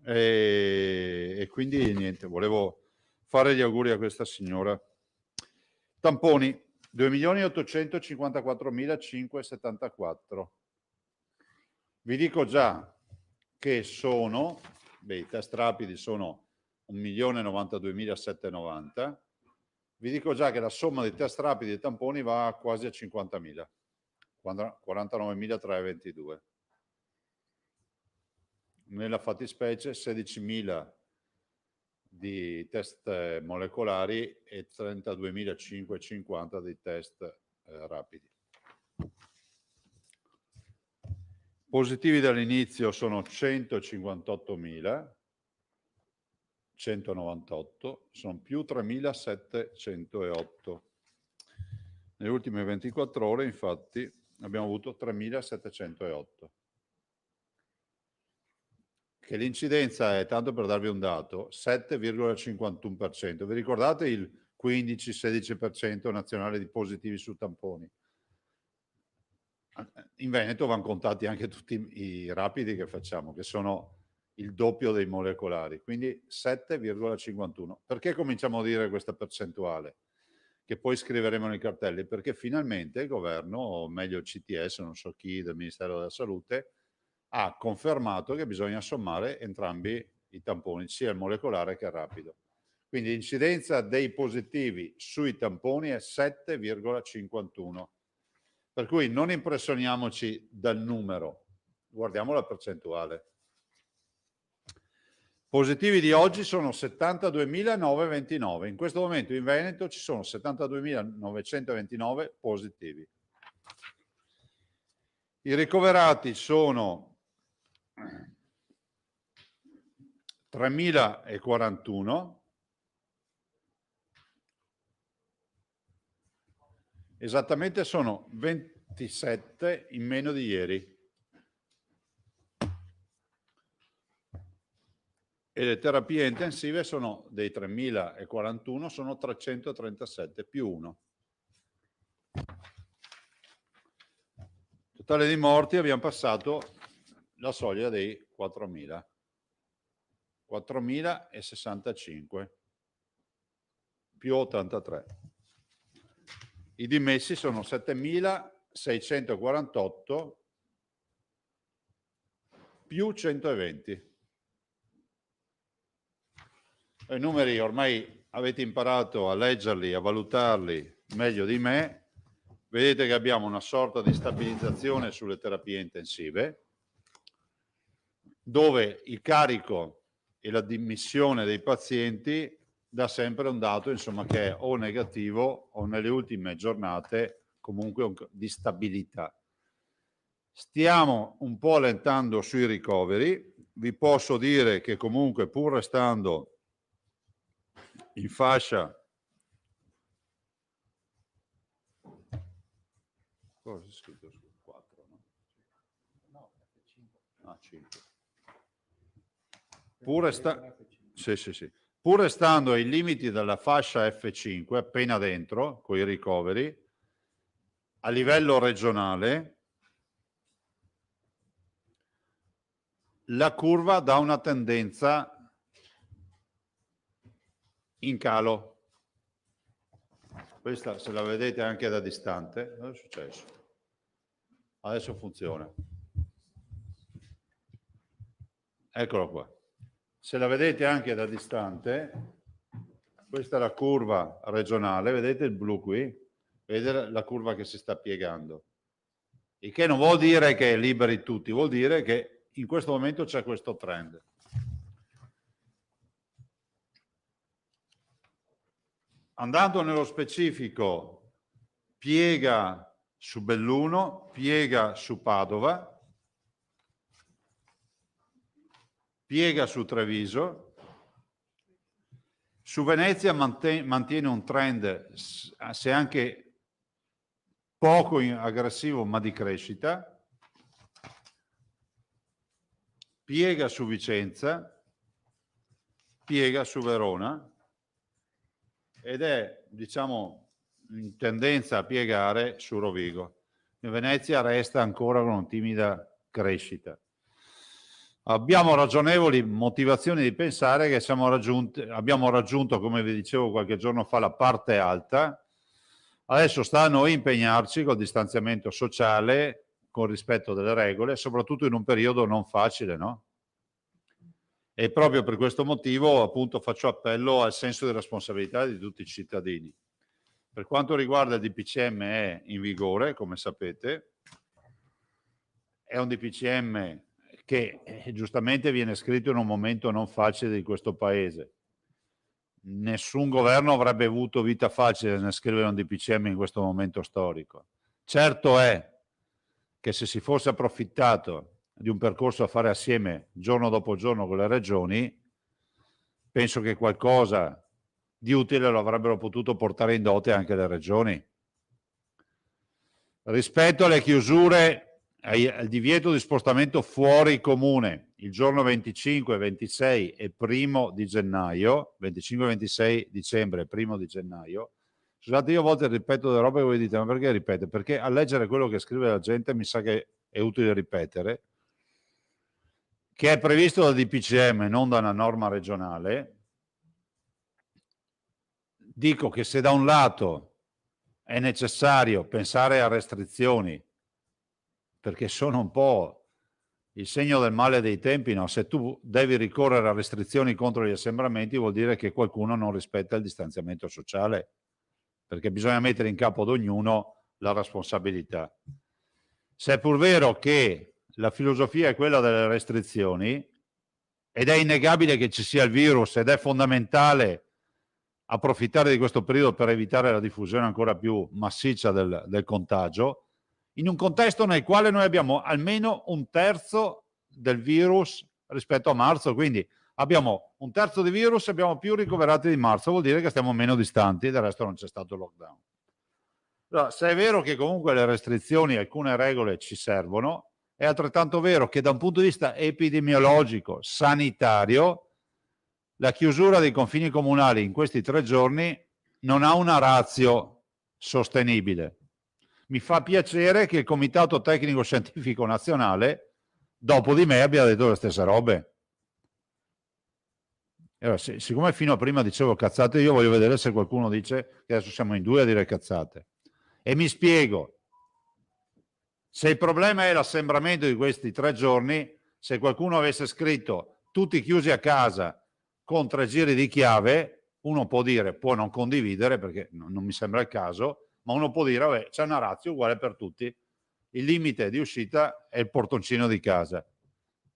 e quindi niente, volevo fare gli auguri a questa signora. Tamponi 2.854.574. Vi dico già che sono, i test rapidi sono 1.092.790. Vi dico già che la somma dei test rapidi e tamponi va quasi a 50.000, 49.322. Nella fattispecie 16.000 di test molecolari e 32.550 di test rapidi. Positivi dall'inizio sono 158.198, sono più 3.708. Nelle ultime 24 ore, infatti, abbiamo avuto 3.708. Che l'incidenza è, tanto per darvi un dato, 7,51%. Vi ricordate il 15-16% nazionale di positivi su tamponi? In Veneto vanno contati anche tutti i rapidi che facciamo, che sono il doppio dei molecolari, quindi 7,51. Perché cominciamo a dire questa percentuale? Che poi scriveremo nei cartelli, perché finalmente il governo, o meglio il CTS, non so chi, del Ministero della Salute, ha confermato che bisogna sommare entrambi i tamponi, sia il molecolare che il rapido. Quindi l'incidenza dei positivi sui tamponi è 7,51. Per cui non impressioniamoci dal numero, guardiamo la percentuale. Positivi di oggi sono 72.929. In questo momento in Veneto ci sono 72.929 positivi. I ricoverati sono 3.041. Esattamente sono 27 in meno di ieri. E le terapie intensive sono dei 3.041, sono 337 più 1. Totale di morti abbiamo passato la soglia dei 4.000. 4.065 più 83. I dimessi sono 7.648 più 120. I numeri ormai avete imparato a leggerli, a valutarli meglio di me. Vedete che abbiamo una sorta di stabilizzazione sulle terapie intensive, dove il carico e la dimissione dei pazienti dà sempre un dato, insomma, che è o negativo o nelle ultime giornate comunque di stabilità. Stiamo un po' allentando sui ricoveri. Vi posso dire che comunque, pur restando in fascia, cosa è scritto? 4, no? No, 5. Pur restando ai limiti della fascia F5, appena dentro, con i ricoveri, a livello regionale, la curva dà una tendenza in calo. Questa, se la vedete anche da distante, cosa è successo? Adesso funziona. Eccolo qua. Se la vedete anche da distante, questa è la curva regionale, vedete il blu qui? Vedete la curva che si sta piegando. Il che non vuol dire che liberi tutti, vuol dire che in questo momento c'è questo trend. Andando nello specifico, piega su Belluno, piega su Padova, piega su Treviso, su Venezia mantiene un trend, se anche poco aggressivo, ma di crescita, piega su Vicenza, piega su Verona ed è, diciamo, in tendenza a piegare su Rovigo. In Venezia resta ancora con una timida crescita. Abbiamo ragionevoli motivazioni di pensare che abbiamo raggiunto, come vi dicevo qualche giorno fa, la parte alta. Adesso sta a noi impegnarci col distanziamento sociale, con rispetto delle regole, soprattutto in un periodo non facile, no? E proprio per questo motivo, appunto, faccio appello al senso di responsabilità di tutti i cittadini. Per quanto riguarda il DPCM è in vigore, come sapete, è un DPCM che giustamente viene scritto in un momento non facile di questo paese. Nessun governo avrebbe avuto vita facile nel scrivere un DPCM in questo momento storico. Certo è che se si fosse approfittato di un percorso a fare assieme giorno dopo giorno con le regioni, penso che qualcosa di utile lo avrebbero potuto portare in dote anche le regioni. Rispetto alle chiusure, al divieto di spostamento fuori comune il giorno 25, 26 e 1 di gennaio, 25 26 dicembre e 1 di gennaio, scusate, io a volte ripeto delle robe che voi dite, ma perché ripete? Perché a leggere quello che scrive la gente mi sa che è utile ripetere, che è previsto dal DPCM, non da una norma regionale. Dico che se da un lato è necessario pensare a restrizioni, perché sono un po' il segno del male dei tempi, no? Se tu devi ricorrere a restrizioni contro gli assembramenti vuol dire che qualcuno non rispetta il distanziamento sociale, perché bisogna mettere in capo ad ognuno la responsabilità. Se è pur vero che la filosofia è quella delle restrizioni ed è innegabile che ci sia il virus ed è fondamentale approfittare di questo periodo per evitare la diffusione ancora più massiccia del contagio, in un contesto nel quale noi abbiamo almeno un terzo del virus rispetto a marzo, quindi abbiamo un terzo di virus e abbiamo più ricoverati di marzo, vuol dire che stiamo meno distanti e del resto non c'è stato il lockdown. Allora, se è vero che comunque le restrizioni, alcune regole ci servono, è altrettanto vero che da un punto di vista epidemiologico, sanitario, la chiusura dei confini comunali in questi 3 giorni non ha una ratio sostenibile. Mi fa piacere che il Comitato Tecnico Scientifico Nazionale, dopo di me, abbia detto le stesse robe. Allora, siccome fino a prima dicevo cazzate, io voglio vedere se qualcuno dice che adesso siamo in 2 a dire cazzate. E mi spiego. Se il problema è l'assembramento di questi 3 giorni, se qualcuno avesse scritto tutti chiusi a casa con 3 giri di chiave, uno può dire, può non condividere perché non mi sembra il caso, ma uno può dire, vabbè, c'è una ratio uguale per tutti, il limite di uscita è il portoncino di casa.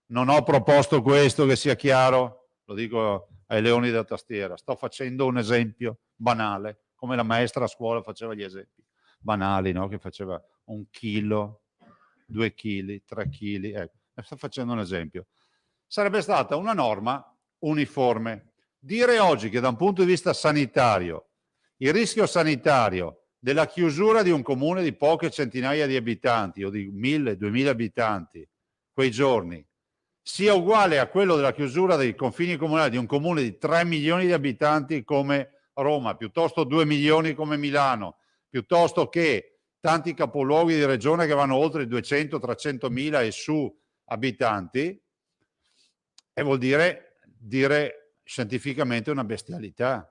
Non ho proposto questo, che sia chiaro, lo dico ai leoni da tastiera, sto facendo un esempio banale, come la maestra a scuola faceva gli esempi banali, no? Che faceva 1 chilo, 2 chili, 3 chili, ecco, sto facendo un esempio. Sarebbe stata una norma uniforme. Dire oggi che da un punto di vista sanitario il rischio sanitario della chiusura di un comune di poche centinaia di abitanti o di 1000-2000 abitanti quei giorni sia uguale a quello della chiusura dei confini comunali di un comune di 3 milioni di abitanti come Roma, piuttosto 2 milioni come Milano, piuttosto che tanti capoluoghi di regione che vanno oltre i 200-300 mila e su abitanti, e vuol dire scientificamente una bestialità.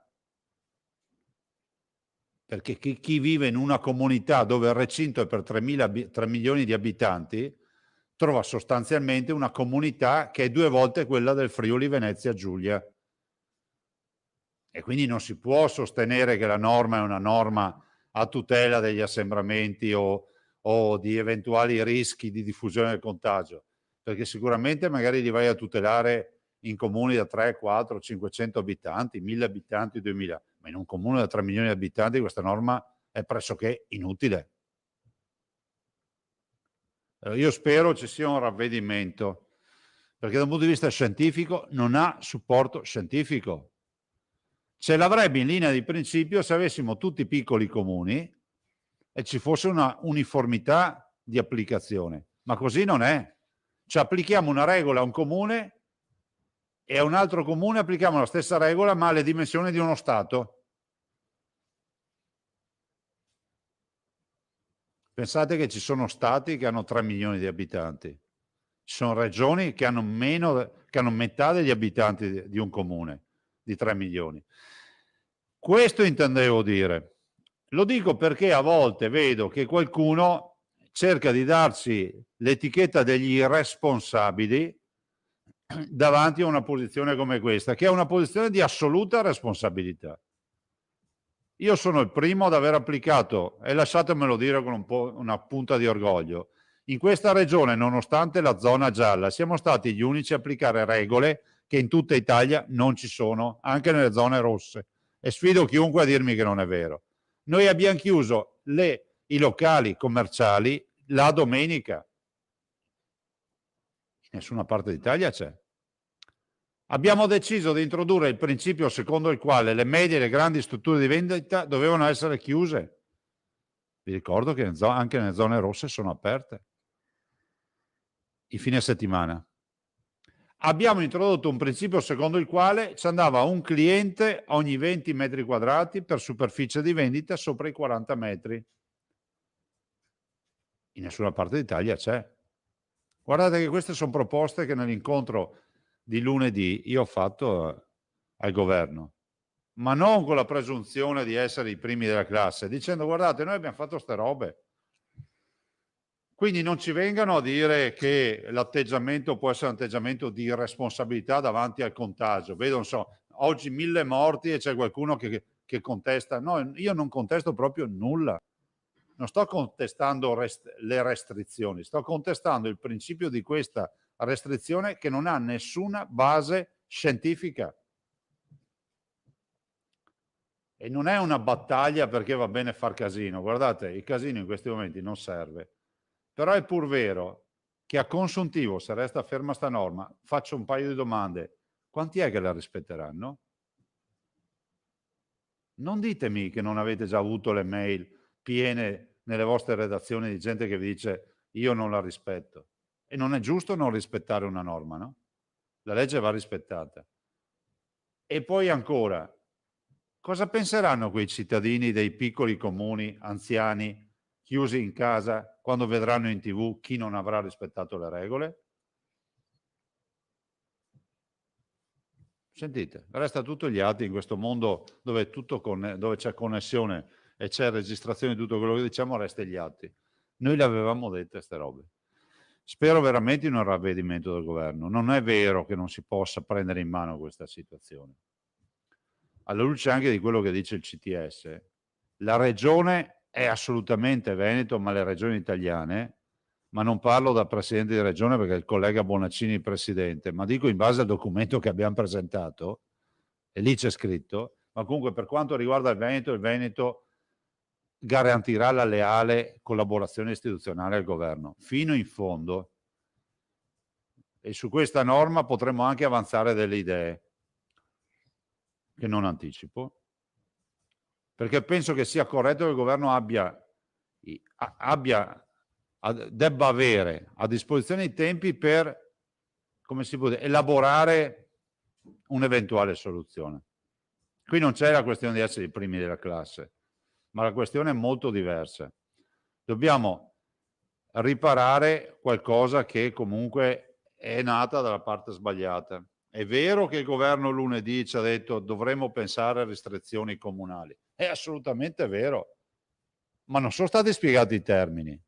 Perché chi vive in una comunità dove il recinto è per 3 milioni di abitanti trova sostanzialmente una comunità che è 2 volte quella del Friuli Venezia Giulia. E quindi non si può sostenere che la norma è una norma a tutela degli assembramenti o di eventuali rischi di diffusione del contagio, perché sicuramente magari li vai a tutelare in comuni da 3, 4, 500 abitanti, 1000 abitanti, 2000, ma in un comune da 3 milioni di abitanti questa norma è pressoché inutile. Io spero ci sia un ravvedimento, perché da un punto di vista scientifico non ha supporto scientifico. Ce l'avrebbe in linea di principio se avessimo tutti piccoli comuni e ci fosse una uniformità di applicazione, ma così non è. Cioè applichiamo una regola a un comune e a un altro comune applichiamo la stessa regola ma alle dimensioni di uno Stato. Pensate che ci sono stati che hanno 3 milioni di abitanti Ci sono regioni che hanno metà degli abitanti di un comune, di 3 milioni. Questo intendevo dire. Lo dico perché a volte vedo che qualcuno cerca di darsi l'etichetta degli irresponsabili davanti a una posizione come questa, che è una posizione di assoluta responsabilità. Io sono il primo ad aver applicato, e lasciatemelo dire con un po' una punta di orgoglio, in questa regione, nonostante la zona gialla, siamo stati gli unici a applicare regole che in tutta Italia non ci sono, anche nelle zone rosse. E sfido chiunque a dirmi che non è vero. Noi abbiamo chiuso i locali commerciali la domenica. In nessuna parte d'Italia c'è. Abbiamo deciso di introdurre il principio secondo il quale le medie e le grandi strutture di vendita dovevano essere chiuse. Vi ricordo che anche nelle zone rosse sono aperte i fine settimana. Abbiamo introdotto un principio secondo il quale ci andava un cliente ogni 20 metri quadrati per superficie di vendita sopra i 40 metri. In nessuna parte d'Italia c'è. Guardate che queste sono proposte che nell'incontro di lunedì io ho fatto al governo, ma non con la presunzione di essere i primi della classe, dicendo guardate noi abbiamo fatto ste robe. Quindi non ci vengano a dire che l'atteggiamento può essere un atteggiamento di irresponsabilità davanti al contagio. Vedo, non so, oggi 1000 morti e c'è qualcuno che contesta. No, io non contesto proprio nulla. Non sto contestando le restrizioni, sto contestando il principio di questa restrizione che non ha nessuna base scientifica. E non è una battaglia perché va bene far casino. Guardate, il casino in questi momenti non serve. Però è pur vero che a consuntivo, se resta ferma sta norma, faccio un paio di domande. Quanti è che la rispetteranno? Non ditemi che non avete già avuto le mail piene nelle vostre redazioni di gente che vi dice io non la rispetto. E non è giusto non rispettare una norma, no? La legge va rispettata. E poi ancora, cosa penseranno quei cittadini dei piccoli comuni, anziani, chiusi in casa, quando vedranno in TV chi non avrà rispettato le regole? Sentite, resta tutto gli atti in questo mondo dove dove c'è connessione e c'è registrazione di tutto quello che diciamo, resta gli atti. Noi le avevamo dette queste robe. Spero veramente in un ravvedimento del governo. Non è vero che non si possa prendere in mano questa situazione. Alla luce anche di quello che dice il CTS, la regione è assolutamente Veneto, ma le regioni italiane, ma non parlo da presidente di regione perché il collega Bonaccini è il presidente, ma dico in base al documento che abbiamo presentato, e lì c'è scritto, ma comunque per quanto riguarda il Veneto garantirà la leale collaborazione istituzionale al governo, fino in fondo. E su questa norma potremmo anche avanzare delle idee, che non anticipo, perché penso che sia corretto che il governo debba avere a disposizione i tempi per, come si può dire, elaborare un'eventuale soluzione. Qui non c'è la questione di essere i primi della classe, ma la questione è molto diversa. Dobbiamo riparare qualcosa che comunque è nata dalla parte sbagliata. È vero che il governo lunedì ci ha detto dovremmo pensare a restrizioni comunali. È assolutamente vero, ma non sono stati spiegati i termini.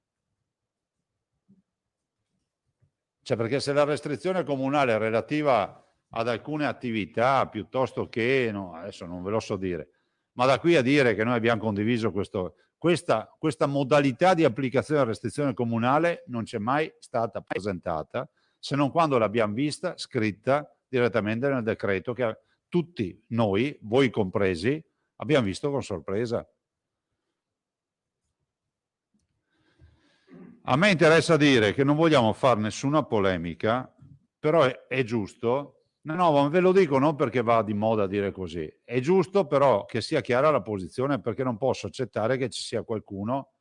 Cioè, perché se la restrizione comunale è relativa ad alcune attività piuttosto che, no, adesso non ve lo so dire, ma da qui a dire che noi abbiamo condiviso questa modalità di applicazione della restrizione comunale non c'è mai stata presentata, se non quando l'abbiamo vista scritta direttamente nel decreto che tutti noi, voi compresi, abbiamo visto con sorpresa. A me interessa dire che non vogliamo fare nessuna polemica, però è giusto, no, ve lo dico non perché va di moda dire così, è giusto però che sia chiara la posizione, perché non posso accettare che ci sia qualcuno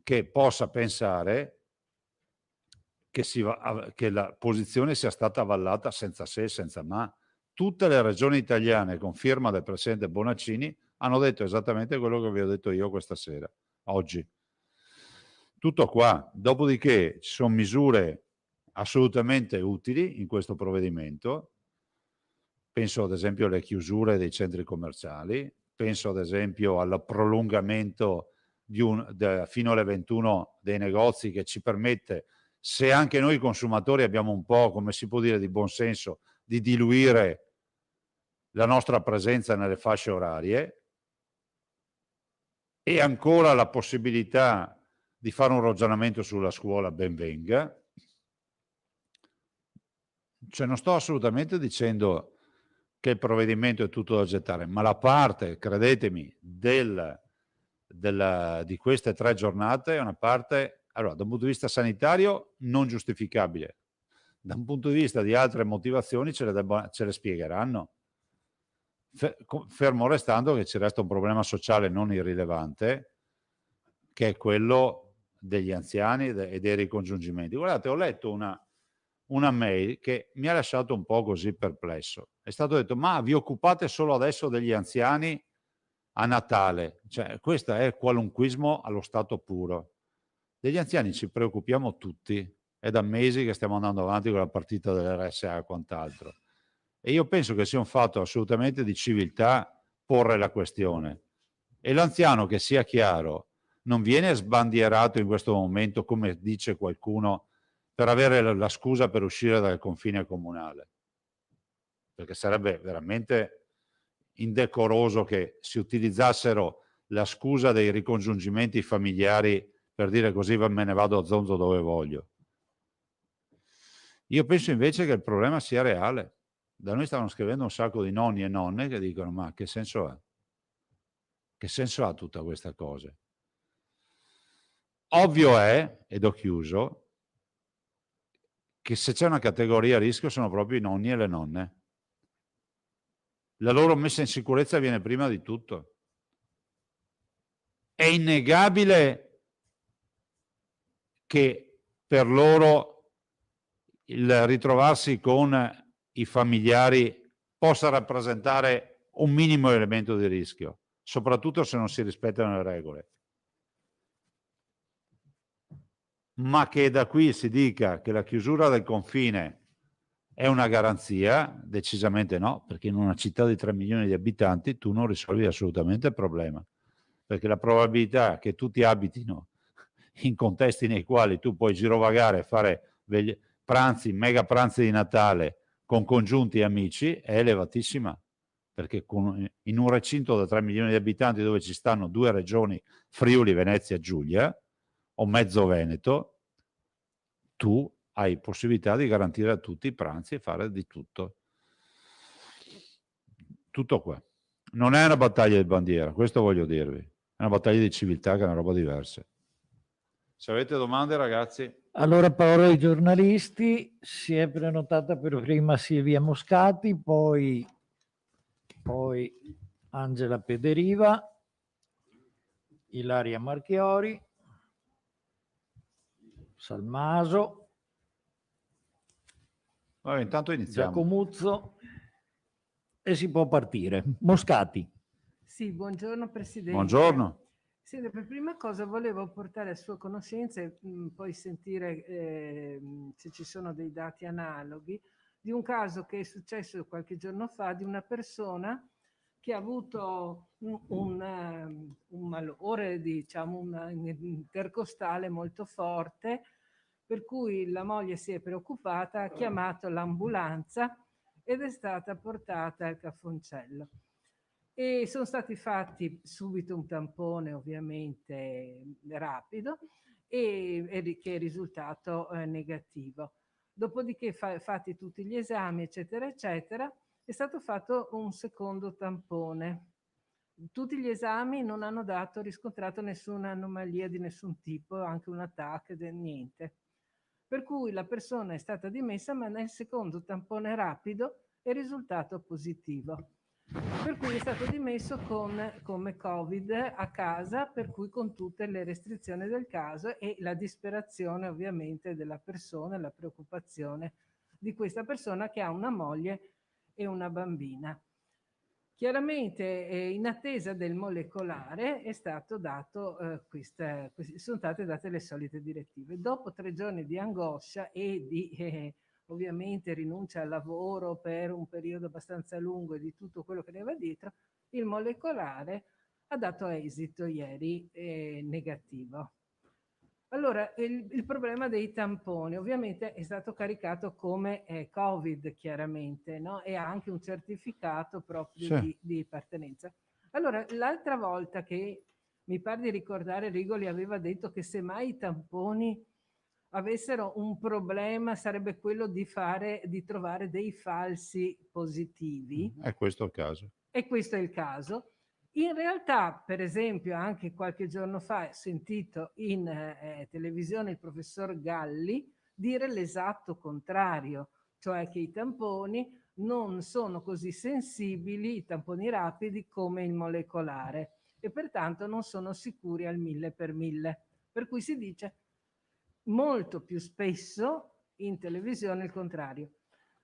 che possa pensare che la posizione sia stata avallata senza se e senza ma. Tutte le regioni italiane con firma del presidente Bonaccini hanno detto esattamente quello che vi ho detto io questa sera, oggi. Tutto qua. Dopodiché ci sono misure assolutamente utili in questo provvedimento. Penso ad esempio alle chiusure dei centri commerciali, penso ad esempio al prolungamento fino alle 21 dei negozi, che ci permette, se anche noi consumatori abbiamo un po', come si può dire, di buonsenso, di diluire la nostra presenza nelle fasce orarie, e ancora la possibilità di fare un ragionamento sulla scuola, ben venga. Cioè, non sto assolutamente dicendo che il provvedimento è tutto da gettare, ma la parte, credetemi, di queste 3 giornate è una parte, allora, da un punto di vista sanitario non giustificabile, da un punto di vista di altre motivazioni ce le spiegheranno, fermo restando che ci resta un problema sociale non irrilevante, che è quello degli anziani e dei ricongiungimenti. Guardate, ho letto una mail che mi ha lasciato un po' così perplesso. È stato detto: ma vi occupate solo adesso degli anziani a Natale? Cioè, questo è qualunquismo allo stato puro. Degli anziani ci preoccupiamo tutti, è da mesi che stiamo andando avanti con la partita dell'RSA e quant'altro, e io penso che sia un fatto assolutamente di civiltà porre la questione, e l'anziano, che sia chiaro, non viene sbandierato in questo momento, come dice qualcuno, per avere la scusa per uscire dal confine comunale, perché sarebbe veramente indecoroso che si utilizzassero la scusa dei ricongiungimenti familiari per dire: così me ne vado a zonzo dove voglio. Io penso invece che il problema sia reale. Da noi stavano scrivendo un sacco di nonni e nonne che dicono: ma che senso ha? Che senso ha tutta questa cosa? Ovvio è, ed ho chiuso, che se c'è una categoria a rischio sono proprio i nonni e le nonne. La loro messa in sicurezza viene prima di tutto. È innegabile che per loro il ritrovarsi con i familiari possa rappresentare un minimo elemento di rischio, soprattutto se non si rispettano le regole. Ma che da qui si dica che la chiusura del confine è una garanzia, decisamente no, perché in una città di 3 milioni di abitanti tu non risolvi assolutamente il problema, perché la probabilità che tutti abitino in contesti nei quali tu puoi girovagare e fare pranzi, mega pranzi di Natale con congiunti e amici è elevatissima, perché in un recinto da 3 milioni di abitanti, dove ci stanno 2 regioni, Friuli, Venezia e Giulia, o mezzo Veneto, tu hai possibilità di garantire a tutti i pranzi e fare di tutto. Tutto qua. Non è una battaglia di bandiera, questo voglio dirvi. È una battaglia di civiltà, che è una roba diversa. Se avete domande, ragazzi. Allora, parola ai giornalisti. Si è prenotata per prima Silvia Moscati, poi Angela Pederiva, Ilaria Marchiori, Salmaso, Vabbè, intanto iniziamo. Giacomuzzo, e si può partire. Moscati. Sì, buongiorno Presidente. Buongiorno. Sì, per prima cosa volevo portare a sua conoscenza e poi sentire se ci sono dei dati analoghi di un caso che è successo qualche giorno fa di una persona che ha avuto un malore, diciamo, un intercostale molto forte, per cui la moglie si è preoccupata, ha chiamato l'ambulanza ed è stata portata al Cafoncello. E sono stati fatti subito un tampone, ovviamente rapido, e che è risultato negativo. Dopodiché, fatti tutti gli esami, eccetera, eccetera, è stato fatto un secondo tampone. Tutti gli esami non hanno riscontrato nessuna anomalia di nessun tipo, anche un attacco, niente. Per cui la persona è stata dimessa, ma nel secondo tampone rapido è risultato positivo. Per cui è stato dimesso come Covid a casa, per cui con tutte le restrizioni del caso e la disperazione ovviamente della persona, la preoccupazione di questa persona che ha una moglie e una bambina. Chiaramente in attesa del molecolare è stato dato, sono state date le solite direttive. Dopo 3 giorni di angoscia e di ovviamente rinuncia al lavoro per un periodo abbastanza lungo e di tutto quello che ne va dietro, il molecolare ha dato esito ieri negativo. Allora, il problema dei tamponi ovviamente è stato caricato come Covid, chiaramente, no? E ha anche un certificato proprio Sì. di appartenenza. Allora, l'altra volta che mi pare di ricordare, Rigoli aveva detto che se mai i tamponi avessero un problema sarebbe quello di trovare dei falsi positivi. È questo il caso. E questo è il caso. In realtà, per esempio, anche qualche giorno fa ho sentito in televisione il professor Galli dire l'esatto contrario, cioè che i tamponi non sono così sensibili, i tamponi rapidi, come il molecolare e pertanto non sono sicuri al 1000%. Per cui si dice molto più spesso in televisione il contrario.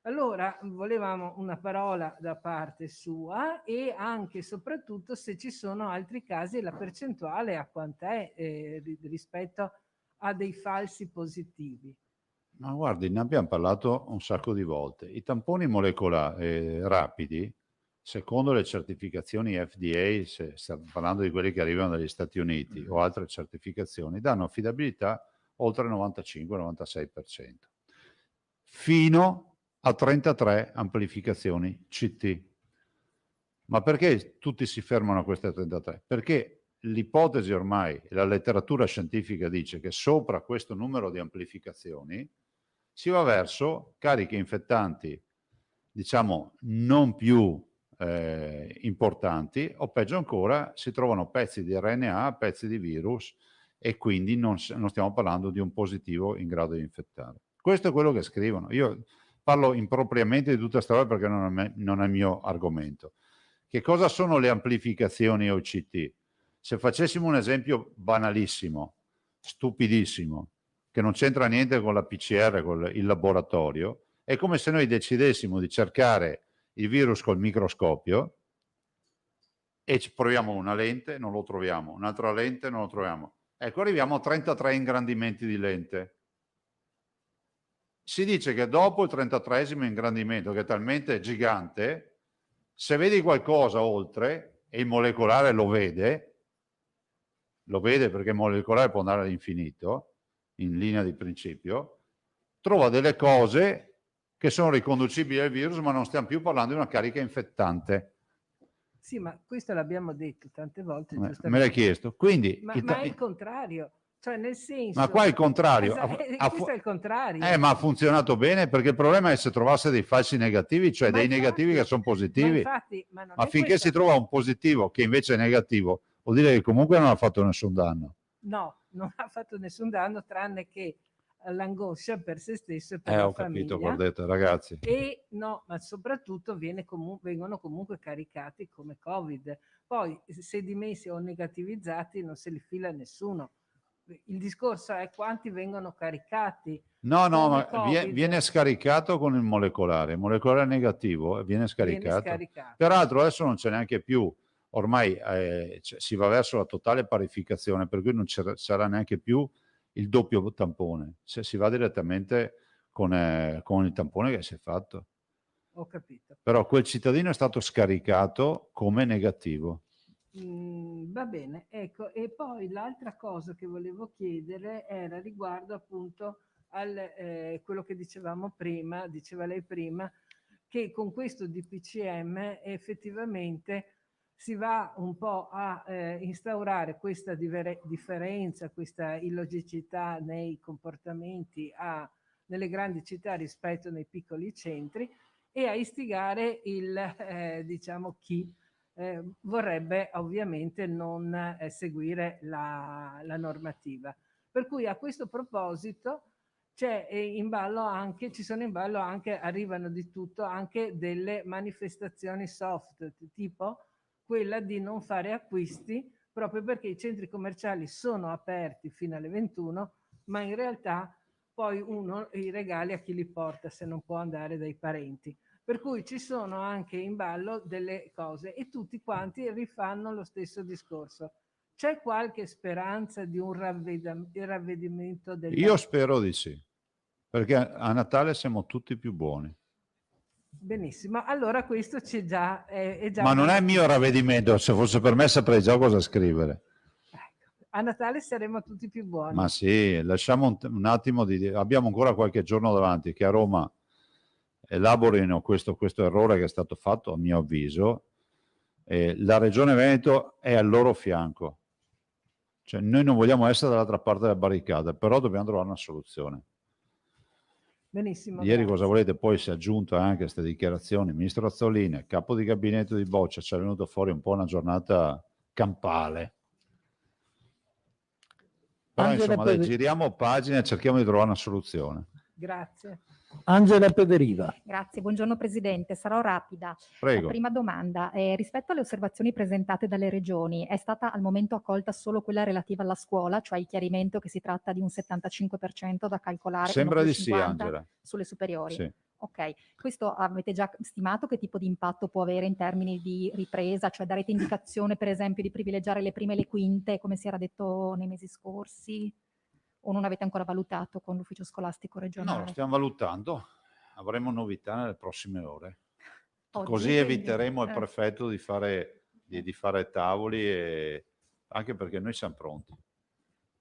Allora volevamo una parola da parte sua e anche e soprattutto se ci sono altri casi e la percentuale a quant'è rispetto a dei falsi positivi. Ma guardi, ne abbiamo parlato un sacco di volte. I tamponi molecolari rapidi, secondo le certificazioni FDA, se stiamo parlando di quelli che arrivano dagli Stati Uniti o altre certificazioni, danno affidabilità oltre il 95-96%, fino a 33 amplificazioni CT. Ma perché tutti si fermano a queste 33? Perché l'ipotesi ormai, la letteratura scientifica dice che sopra questo numero di amplificazioni si va verso cariche infettanti, diciamo, non più importanti, o peggio ancora, si trovano pezzi di RNA, pezzi di virus, e quindi non stiamo parlando di un positivo in grado di infettare. Questo è quello che scrivono. Io parlo impropriamente di tutta questa roba perché non è il mio argomento. Che cosa sono le amplificazioni OCT? Se facessimo un esempio banalissimo, stupidissimo, che non c'entra niente con la PCR, con il laboratorio, è come se noi decidessimo di cercare il virus col microscopio e ci proviamo una lente, non lo troviamo, un'altra lente, non lo troviamo. Ecco, arriviamo a 33 ingrandimenti di lente. Si dice che dopo il 33esimo ingrandimento, che è talmente gigante, se vedi qualcosa oltre, e il molecolare lo vede perché il molecolare può andare all'infinito, in linea di principio, trova delle cose che sono riconducibili al virus, ma non stiamo più parlando di una carica infettante. Sì, ma questo l'abbiamo detto tante volte, giustamente. Me l'hai chiesto. Quindi, ma è il contrario, cioè nel senso... Ma qua è il contrario. Questo è il contrario. Ma ha funzionato bene, perché il problema è se trovasse dei falsi negativi, cioè dei negativi che sono positivi. Ma finché si trova un positivo che invece è negativo, vuol dire che comunque non ha fatto nessun danno. No, non ha fatto nessun danno, tranne che l'angoscia per se stesso e per la famiglia. Ho capito, guardate, ragazzi. E no, ma soprattutto vengono comunque caricati come Covid. Poi se dimessi o negativizzati non se li fila nessuno. Il discorso è quanti vengono caricati. No, ma viene scaricato con il molecolare negativo viene scaricato. Peraltro adesso non c'è neanche più, ormai si va verso la totale parificazione, per cui non sarà neanche più il doppio tampone, si va direttamente con il tampone che si è fatto. Ho capito. Però quel cittadino è stato scaricato come negativo. Va bene, ecco, e poi l'altra cosa che volevo chiedere era riguardo appunto quello che diceva lei prima, che con questo DPCM effettivamente si va un po' a instaurare questa differenza, questa illogicità nei comportamenti nelle grandi città rispetto ai piccoli centri e a istigare diciamo chi vorrebbe ovviamente non seguire la normativa. Per cui a questo proposito ci sono in ballo anche, arrivano di tutto, anche delle manifestazioni soft, tipo quella di non fare acquisti proprio perché i centri commerciali sono aperti fino alle 21, ma in realtà poi uno i regali a chi li porta se non può andare dai parenti. Per cui ci sono anche in ballo delle cose e tutti quanti rifanno lo stesso discorso. C'è qualche speranza di un ravvedimento degli Io spero di sì, perché a Natale siamo tutti più buoni. Benissimo, allora questo c'è già, è già Ma una non è il mio notizia. ravvedimento, se fosse per me saprei già cosa scrivere. Ecco, a Natale saremo tutti più buoni. Ma sì, lasciamo un attimo abbiamo ancora qualche giorno davanti che a Roma elaborino questo errore che è stato fatto, a mio avviso. La Regione Veneto è al loro fianco. Cioè, noi non vogliamo essere dall'altra parte della barricata, però dobbiamo trovare una soluzione. Benissimo, Ieri grazie. cosa volete? Poi si è aggiunto anche queste dichiarazioni. Il ministro Azzolina, capo di gabinetto di Boccia, ci è venuto fuori un po' una giornata campale. Però Angela insomma, dai, giriamo pagina e cerchiamo di trovare una soluzione. Grazie. Angela Pederiva. Grazie, buongiorno Presidente, sarò rapida. Prego. La prima domanda, rispetto alle osservazioni presentate dalle regioni, è stata al momento accolta solo quella relativa alla scuola, cioè il chiarimento che si tratta di un 75% da calcolare, Sembra e non di più sì, 50 Angela. sulle superiori? Sì. Ok, questo avete già stimato che tipo di impatto può avere in termini di ripresa, cioè darete indicazione per esempio di privilegiare le prime e le quinte, come si era detto nei mesi scorsi? O non avete ancora valutato con l'ufficio scolastico regionale? No, lo stiamo valutando. Avremo novità nelle prossime ore. Oggi, Così quindi, eviteremo al prefetto di fare tavoli, e anche perché noi siamo pronti.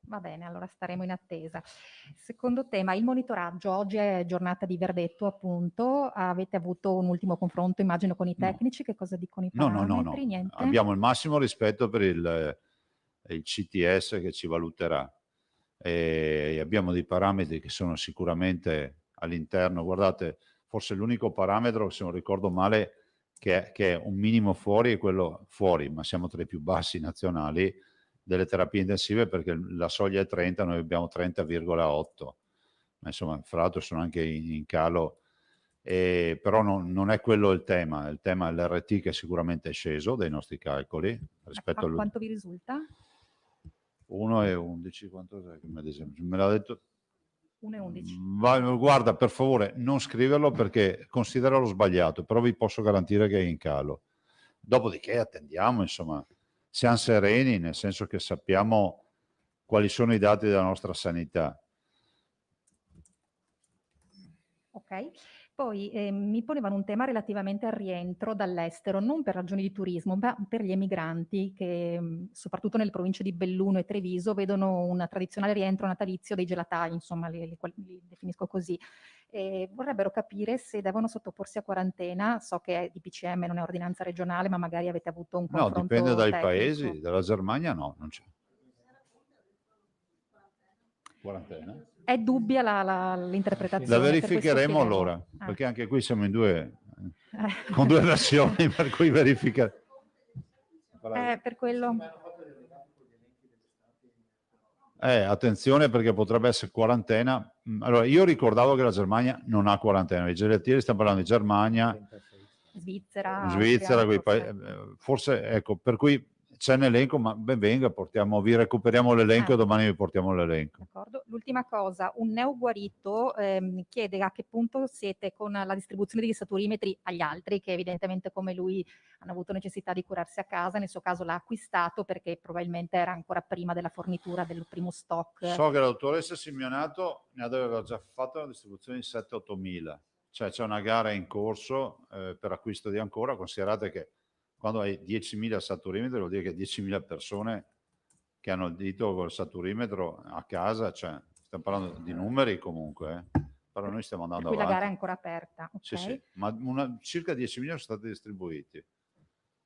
Va bene, allora staremo in attesa. Secondo tema, il monitoraggio. Oggi è giornata di verdetto, appunto. Avete avuto un ultimo confronto, immagino, con i tecnici. Che cosa dicono i No. parametri? Niente? Abbiamo il massimo rispetto per il CTS che ci valuterà. E abbiamo dei parametri che sono sicuramente all'interno. Guardate, forse l'unico parametro, se non ricordo male, che è un minimo fuori, è quello fuori, ma siamo tra i più bassi nazionali delle terapie intensive, perché la soglia è 30, noi abbiamo 30,8. Ma insomma, fra l'altro sono anche in calo, però non è quello il tema è l'RT, che sicuramente è sceso dai nostri calcoli rispetto al Quanto vi risulta? 1,11, quanto è? Me l'ha detto 1,11. Guarda, per favore non scriverlo, perché consideralo sbagliato, però vi posso garantire che è in calo. Dopodiché attendiamo, insomma, siamo sereni, nel senso che sappiamo quali sono i dati della nostra sanità. Ok. Poi mi ponevano un tema relativamente al rientro dall'estero, non per ragioni di turismo, ma per gli emigranti che, soprattutto nelle province di Belluno e Treviso, vedono un tradizionale rientro natalizio dei gelatai, insomma, li definisco così. Vorrebbero capire se devono sottoporsi a quarantena. So che è DPCM, non è ordinanza regionale, ma magari avete avuto un No, confronto dipende dai tecnico. paesi. Dalla Germania no, non c'è. Quarantena? È dubbia l'interpretazione. La per questo verificheremo chiedevo. allora, perché anche qui siamo in due, con due versioni, per cui verifica. Per quello. Attenzione, perché potrebbe essere quarantena. Allora, io ricordavo che la Germania non ha quarantena. I gelatieri, stiamo parlando di Germania, Svizzera, Svizzera, Austria, forse, ecco, per cui c'è un elenco, ma ben venga, vi recuperiamo l'elenco e domani vi portiamo l'elenco. D'accordo. L'ultima cosa, un neoguarito chiede a che punto siete con la distribuzione degli saturimetri agli altri, che evidentemente come lui hanno avuto necessità di curarsi a casa. Nel suo caso l'ha acquistato perché probabilmente era ancora prima della fornitura del primo stock. So che la dottoressa Simeonato ne aveva già fatto una distribuzione di 7-8 mila, cioè c'è una gara in corso per acquisto di ancora. Considerate che quando hai 10.000 saturimetri vuol dire che 10.000 persone che hanno il dito col saturimetro a casa, cioè stiamo parlando di numeri comunque, però noi stiamo andando avanti. La gara è ancora aperta. Okay. Sì, ma circa 10.000 sono stati distribuiti.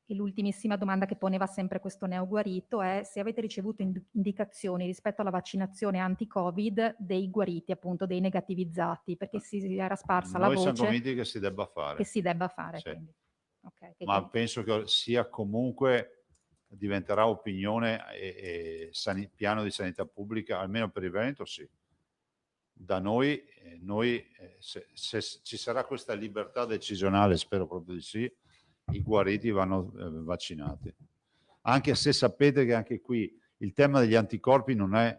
E l'ultimissima domanda che poneva sempre questo neoguarito è se avete ricevuto indicazioni rispetto alla vaccinazione anti-Covid dei guariti, appunto dei negativizzati, perché si era sparsa la voce. Noi siamo convinti che si debba fare. Che si debba fare, sì. Quindi. Okay, ma penso che sia comunque, diventerà opinione e piano di sanità pubblica, almeno per il Veneto sì. Da noi, se ci sarà questa libertà decisionale, spero proprio di sì, i guariti vanno vaccinati. Anche se sapete che anche qui il tema degli anticorpi non è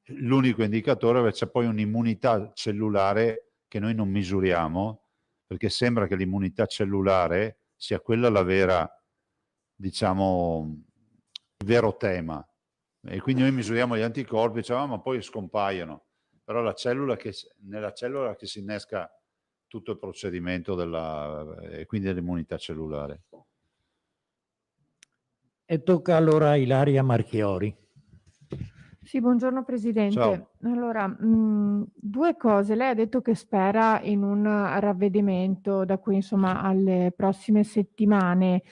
l'unico indicatore, perché c'è poi un'immunità cellulare che noi non misuriamo, perché sembra che l'immunità cellulare sia quella la vera, diciamo, il vero tema. E quindi noi misuriamo gli anticorpi, diciamo, ma poi scompaiono. Però nella cellula che si innesca tutto il procedimento e quindi dell'immunità cellulare. E tocca allora a Ilaria Marchiori. Sì, buongiorno Presidente. Ciao. Allora, due cose. Lei ha detto che spera in un ravvedimento da qui, insomma, alle prossime settimane.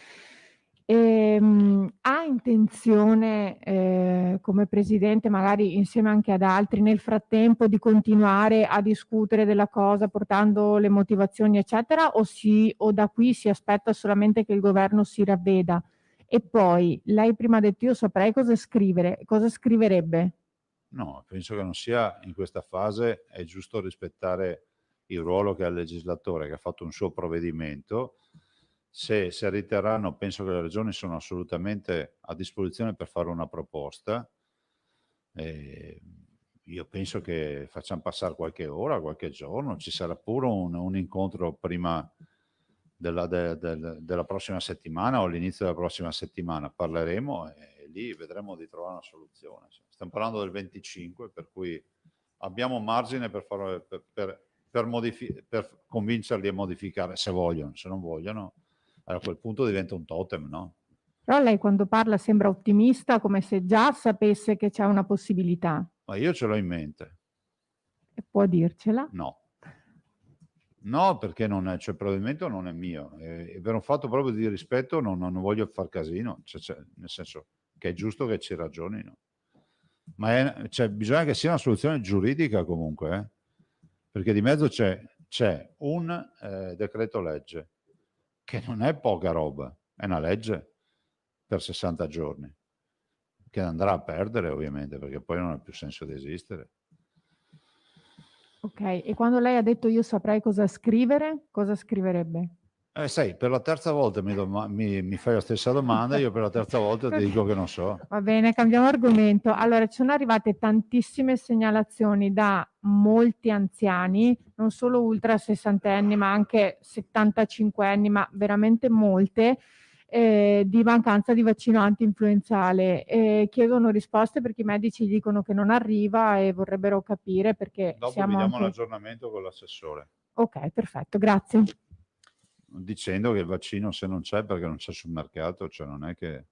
Ha intenzione, come Presidente, magari insieme anche ad altri, nel frattempo di continuare a discutere della cosa, portando le motivazioni, eccetera, o da qui si aspetta solamente che il governo si ravveda? E poi, lei prima ha detto io saprei cosa scrivere. Cosa scriverebbe? No, penso che non sia in questa fase, è giusto rispettare il ruolo che ha il legislatore, che ha fatto un suo provvedimento. Se riterranno, penso che le regioni sono assolutamente a disposizione per fare una proposta. Io penso che facciamo passare qualche ora, qualche giorno, ci sarà pure un incontro prima della prossima settimana o all'inizio della prossima settimana, parleremo e lì vedremo di trovare una soluzione. Stiamo parlando del 25, per cui abbiamo margine per convincerli a modificare, se vogliono. Se non vogliono, a quel punto diventa un totem, no? Però lei quando parla sembra ottimista, come se già sapesse che c'è una possibilità. Ma io ce l'ho in mente. E può dircela? No. No, perché il provvedimento non è mio. Per un fatto proprio di rispetto non voglio far casino, nel senso che è giusto che ci ragionino. Ma bisogna che sia una soluzione giuridica comunque, perché di mezzo c'è un decreto legge, che non è poca roba, è una legge per 60 giorni, che andrà a perdere ovviamente, perché poi non ha più senso di esistere. Ok, e quando lei ha detto io saprei cosa scrivere, cosa scriverebbe? Sai, per la terza volta mi fai la stessa domanda, io per la terza volta ti dico che non so. Va bene, cambiamo argomento. Allora, ci sono arrivate tantissime segnalazioni da molti anziani, non solo ultra sessantenni, ma anche 75enni, ma veramente molte, di mancanza di vaccino antinfluenzale. Chiedono risposte perché i medici dicono che non arriva e vorrebbero capire perché Dopo siamo vi diamo anche... l'aggiornamento con l'assessore. Ok, perfetto, grazie. Dicendo che il vaccino se non c'è perché non c'è sul mercato, cioè non è che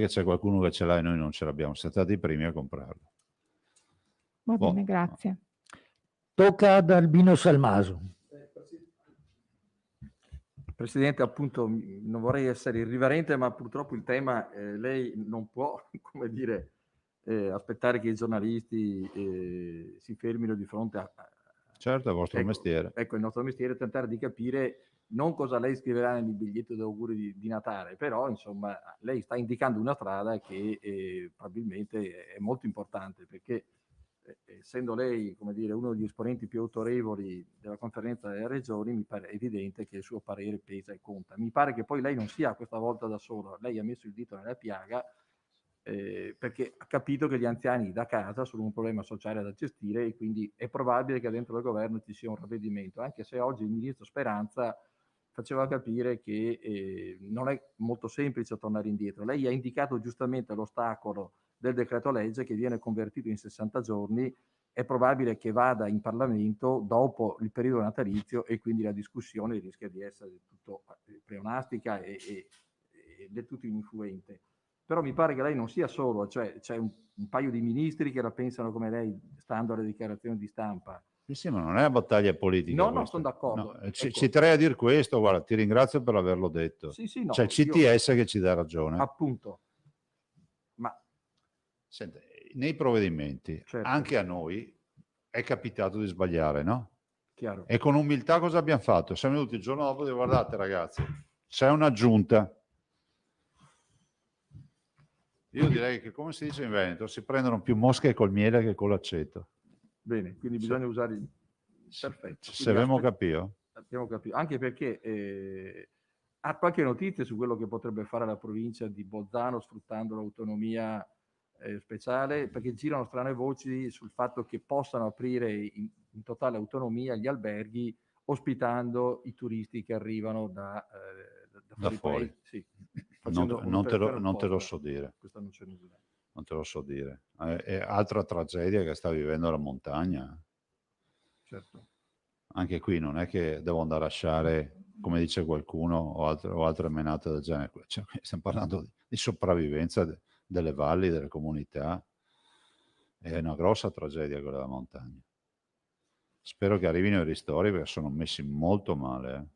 c'è qualcuno che ce l'ha e noi non ce l'abbiamo, siamo stati i primi a comprarlo. Va bene, grazie. Tocca ad Albino Salmaso. Presidente, appunto, non vorrei essere irriverente, ma purtroppo il tema, lei non può, come dire, aspettare che i giornalisti si fermino di fronte a... Certo, è il vostro mestiere. Ecco, il nostro mestiere è tentare di capire non cosa lei scriverà nel biglietto d'auguri di Natale, però, insomma, lei sta indicando una strada che probabilmente è molto importante, perché essendo lei, come dire, uno degli esponenti più autorevoli della conferenza delle regioni, mi pare evidente che il suo parere pesa e conta. Mi pare che poi lei non sia questa volta da sola, lei ha messo il dito nella piaga perché ha capito che gli anziani da casa sono un problema sociale da gestire e quindi è probabile che dentro il governo ci sia un ravvedimento, anche se oggi il ministro Speranza faceva capire che non è molto semplice tornare indietro. Lei ha indicato giustamente l'ostacolo del decreto legge che viene convertito in 60 giorni, è probabile che vada in Parlamento dopo il periodo natalizio e quindi la discussione rischia di essere del tutto pleonastica e del tutto ininfluente. Però mi pare che lei non sia solo, cioè c'è un paio di ministri che la pensano come lei, stando alle dichiarazioni di stampa. Sì, ma non è una battaglia politica. No, sono d'accordo. No, ci terrei a dire questo, guarda, ti ringrazio per averlo detto. Sì, no, c'è il CTS che ci dà ragione. Appunto. Ma senta, nei provvedimenti, certo, anche a noi è capitato di sbagliare, no? Chiaro. E con umiltà cosa abbiamo fatto? Siamo venuti il giorno dopo e dico, guardate ragazzi, c'è un'aggiunta. Io direi che, come si dice in Veneto, si prendono più mosche col miele che con l'aceto. Bene, quindi bisogna usare il... Perfetto. Se abbiamo capito. Abbiamo capito. Anche perché ha qualche notizia su quello che potrebbe fare la provincia di Bolzano sfruttando l'autonomia speciale, perché girano strane voci sul fatto che possano aprire in totale autonomia gli alberghi ospitando i turisti che arrivano da fuori fuori. paese. Sì. Non te lo so dire. Questa non c'è nulla. Non te lo so dire. È altra tragedia che sta vivendo la montagna. Certo. Anche qui non è che devo andare a lasciare, come dice qualcuno, o altre menate del genere. Cioè, stiamo parlando di sopravvivenza delle valli, delle comunità. È una grossa tragedia quella della montagna. Spero che arrivino i ristori perché sono messi molto male.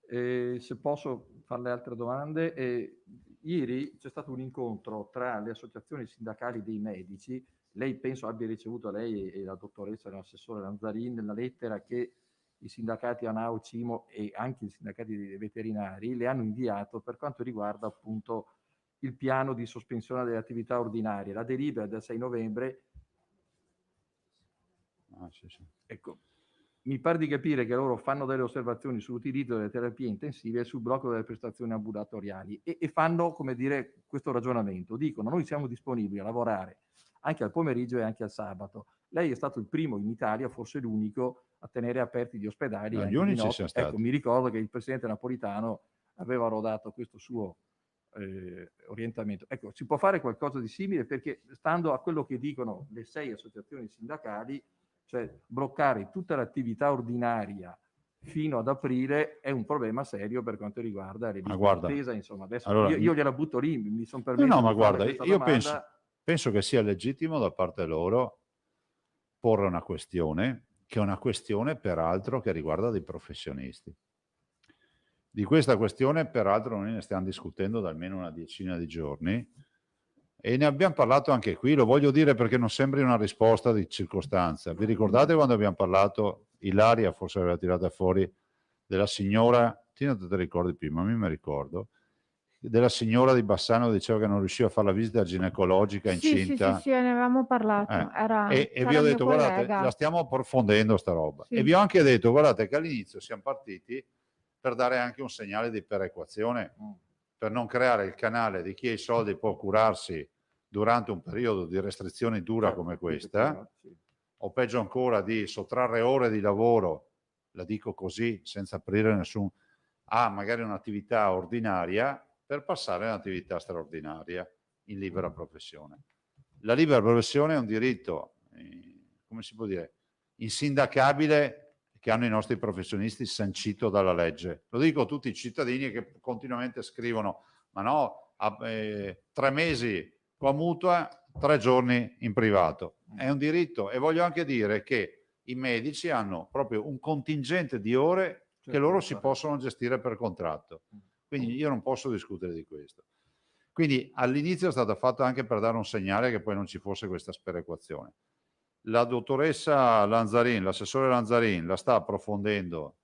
Se posso fare le altre domande, ieri c'è stato un incontro tra le associazioni sindacali dei medici. Lei penso abbia ricevuto, lei e la dottoressa e l'assessore Lanzarin, la lettera che i sindacati ANAO, CIMO e anche i sindacati dei veterinari le hanno inviato per quanto riguarda appunto il piano di sospensione delle attività ordinarie. La delibera del 6 novembre. Sì. Ecco, mi pare di capire che loro fanno delle osservazioni sull'utilizzo delle terapie intensive e sul blocco delle prestazioni ambulatoriali e fanno, come dire, questo ragionamento. Dicono: noi siamo disponibili a lavorare anche al pomeriggio e anche al sabato. Lei è stato il primo in Italia, forse l'unico, a tenere aperti gli ospedali. No, anche gli unici di notte. siamo stati. Ecco, mi ricordo che il presidente Napolitano aveva rodato questo suo orientamento. Ecco, si può fare qualcosa di simile, perché stando a quello che dicono le 6 associazioni sindacali, cioè bloccare tutta l'attività ordinaria fino ad aprile è un problema serio per quanto riguarda le liste di attesa. Insomma, adesso allora, io gliela butto lì, mi sono permesso no, di ma fare guarda, questa io domanda. penso che sia legittimo da parte loro porre una questione, che è una questione peraltro che riguarda dei professionisti. Di questa questione peraltro noi ne stiamo discutendo da almeno una decina di giorni e ne abbiamo parlato anche qui, lo voglio dire perché non sembri una risposta di circostanza. Vi ricordate quando abbiamo parlato, Ilaria forse aveva tirato fuori, della signora, ti non te ne ricordi più, ma mi ricordo, della signora di Bassano che diceva che non riusciva a fare la visita ginecologica incinta. Sì, ne avevamo parlato. E vi ho detto, guardate, la stiamo approfondendo sta roba. Sì. E vi ho anche detto, guardate, che all'inizio siamo partiti per dare anche un segnale di perequazione, per non creare il canale di chi ha i soldi può curarsi durante un periodo di restrizioni dura come questa, o peggio ancora di sottrarre ore di lavoro, la dico così, senza aprire nessun, magari un'attività ordinaria, per passare a un'attività straordinaria in libera professione. La libera professione è un diritto, come si può dire, insindacabile, che hanno i nostri professionisti sancito dalla legge. Lo dico a tutti i cittadini che continuamente scrivono: ma no, 3 mesi con mutua, 3 giorni in privato. È un diritto. E voglio anche dire che i medici hanno proprio un contingente di ore che loro si possono gestire per contratto. Quindi io non posso discutere di questo. Quindi all'inizio è stato fatto anche per dare un segnale che poi non ci fosse questa sperequazione. La dottoressa Lanzarin, l'assessore Lanzarin, la sta approfondendo,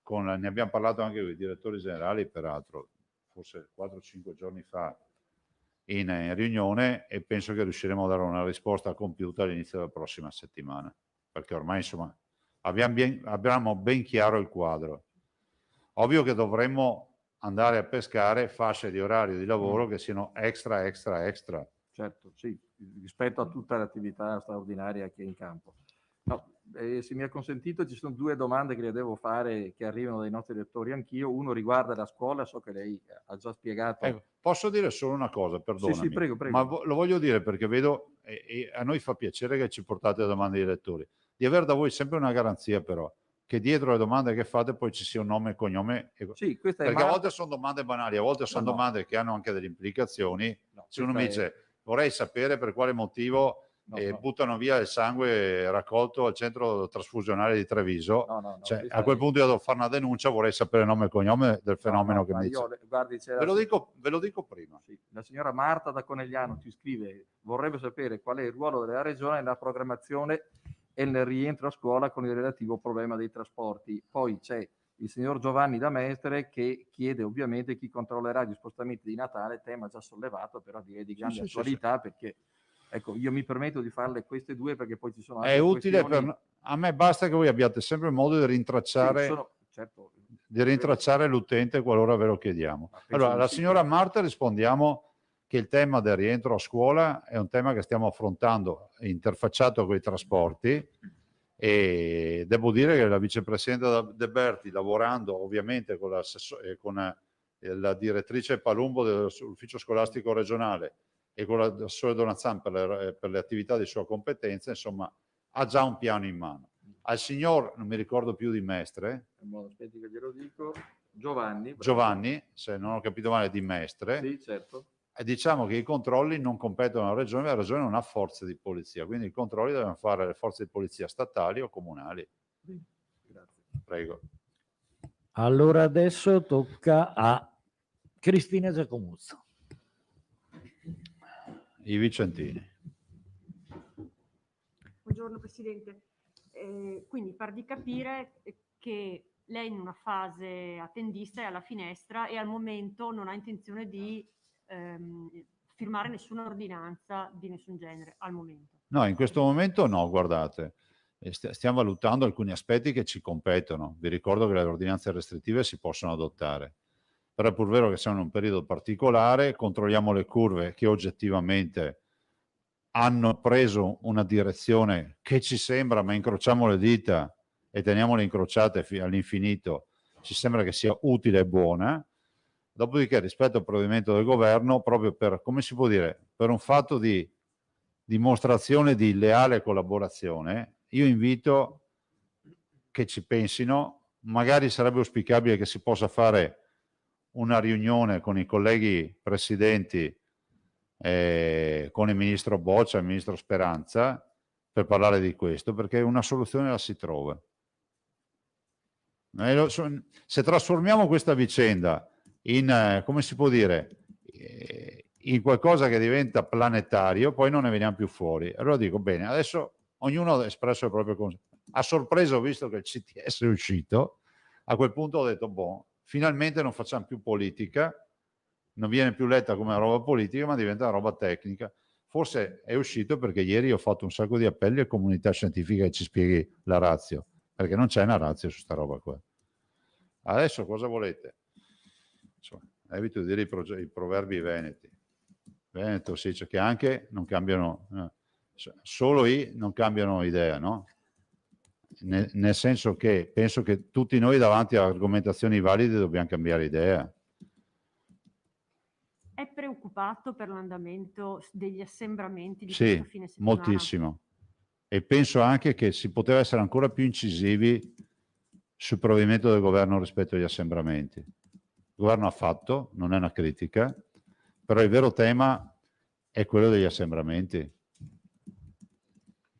ne abbiamo parlato anche con i direttori generali, peraltro, forse 4-5 giorni fa in riunione, e penso che riusciremo a dare una risposta compiuta all'inizio della prossima settimana, perché ormai insomma abbiamo ben chiaro il quadro. Ovvio che dovremmo andare a pescare fasce di orario di lavoro che siano extra. Certo, sì, rispetto a tutta l'attività straordinaria che è in campo. No, se mi è consentito, ci sono 2 domande che le devo fare, che arrivano dai nostri lettori anch'io. Uno riguarda la scuola, so che lei ha già spiegato. Posso dire solo una cosa, perdonami? Sì, prego. Ma lo voglio dire perché vedo, e a noi fa piacere che ci portate domande dei lettori, di avere da voi sempre una garanzia però, che dietro le domande che fate poi ci sia un nome e cognome. Sì, questa perché a volte sono domande banali, a volte sono domande che hanno anche delle implicazioni. Se uno mi dice: vorrei sapere per quale motivo buttano via il sangue raccolto al centro trasfusionale di Treviso, a quel punto io devo fare una denuncia, vorrei sapere il nome e cognome del fenomeno che mi dice. Guardi, ve lo dico prima. Sì, la signora Marta da Conegliano ci scrive: vorrebbe sapere qual è il ruolo della regione nella programmazione e nel rientro a scuola con il relativo problema dei trasporti. Poi c'è il signor Giovanni da Mestre che chiede ovviamente chi controllerà gli spostamenti di Natale, tema già sollevato, però direi di grande attualità, perché ecco, io mi permetto di farle queste 2 perché poi ci sono altre utile questioni. A me basta che voi abbiate sempre il modo di rintracciare, l'utente qualora ve lo chiediamo. Allora, alla signora Marta rispondiamo che il tema del rientro a scuola è un tema che stiamo affrontando interfacciato con i trasporti, E devo dire che la vicepresidente De Berti, lavorando ovviamente con la direttrice Palumbo dell'ufficio scolastico regionale e con l'assessore Donazan per le attività di sua competenza, insomma, ha già un piano in mano. Al signor, non mi ricordo più di Mestre, aspetti che glielo dico, Giovanni, se non ho capito male, di Mestre, sì, certo. E diciamo che i controlli non competono alla regione, la regione non ha forze di polizia, quindi i controlli devono fare le forze di polizia statali o comunali. Grazie. Prego. Allora adesso tocca a Cristina Giacomuzzo. I Vicentini. Buongiorno Presidente. Quindi par di capire che lei in una fase attendista è alla finestra e al momento non ha intenzione di firmare nessuna ordinanza di nessun genere, al momento. No, in questo momento no, guardate. Stiamo valutando alcuni aspetti che ci competono. Vi ricordo che le ordinanze restrittive si possono adottare. Però è pur vero che siamo in un periodo particolare, controlliamo le curve che oggettivamente hanno preso una direzione che ci sembra, ma incrociamo le dita e teniamole incrociate all'infinito, ci sembra che sia utile e buona. Dopodiché, rispetto al provvedimento del governo, proprio per, come si può dire, per un fatto di dimostrazione di leale collaborazione, io invito che ci pensino. Magari sarebbe auspicabile che si possa fare una riunione con i colleghi presidenti, con il ministro Boccia e il ministro Speranza, per parlare di questo, perché una soluzione la si trova. Se trasformiamo questa vicenda in, come si può dire, in qualcosa che diventa planetario, poi non ne veniamo più fuori. Allora dico, bene, adesso ognuno ha espresso il proprio a sorpresa ho visto che il CTS è uscito, a quel punto ho detto, boh, finalmente non facciamo più politica, non viene più letta come una roba politica, ma diventa una roba tecnica. Forse è uscito perché ieri ho fatto un sacco di appelli a comunità scientifica che ci spieghi la ratio, perché non c'è una ratio su sta roba qua. Adesso cosa volete? Insomma, evito di dire i proverbi veneti. Veneto si dice che anche non cambiano, solo non cambiano idea, no? Nel senso che penso che tutti noi davanti a argomentazioni valide dobbiamo cambiare idea. È preoccupato per l'andamento degli assembramenti di Sì, questo fine settimana? Moltissimo. E penso anche che si poteva essere ancora più incisivi sul provvedimento del governo rispetto agli assembramenti. Il governo ha fatto, non è una critica, però il vero tema è quello degli assembramenti.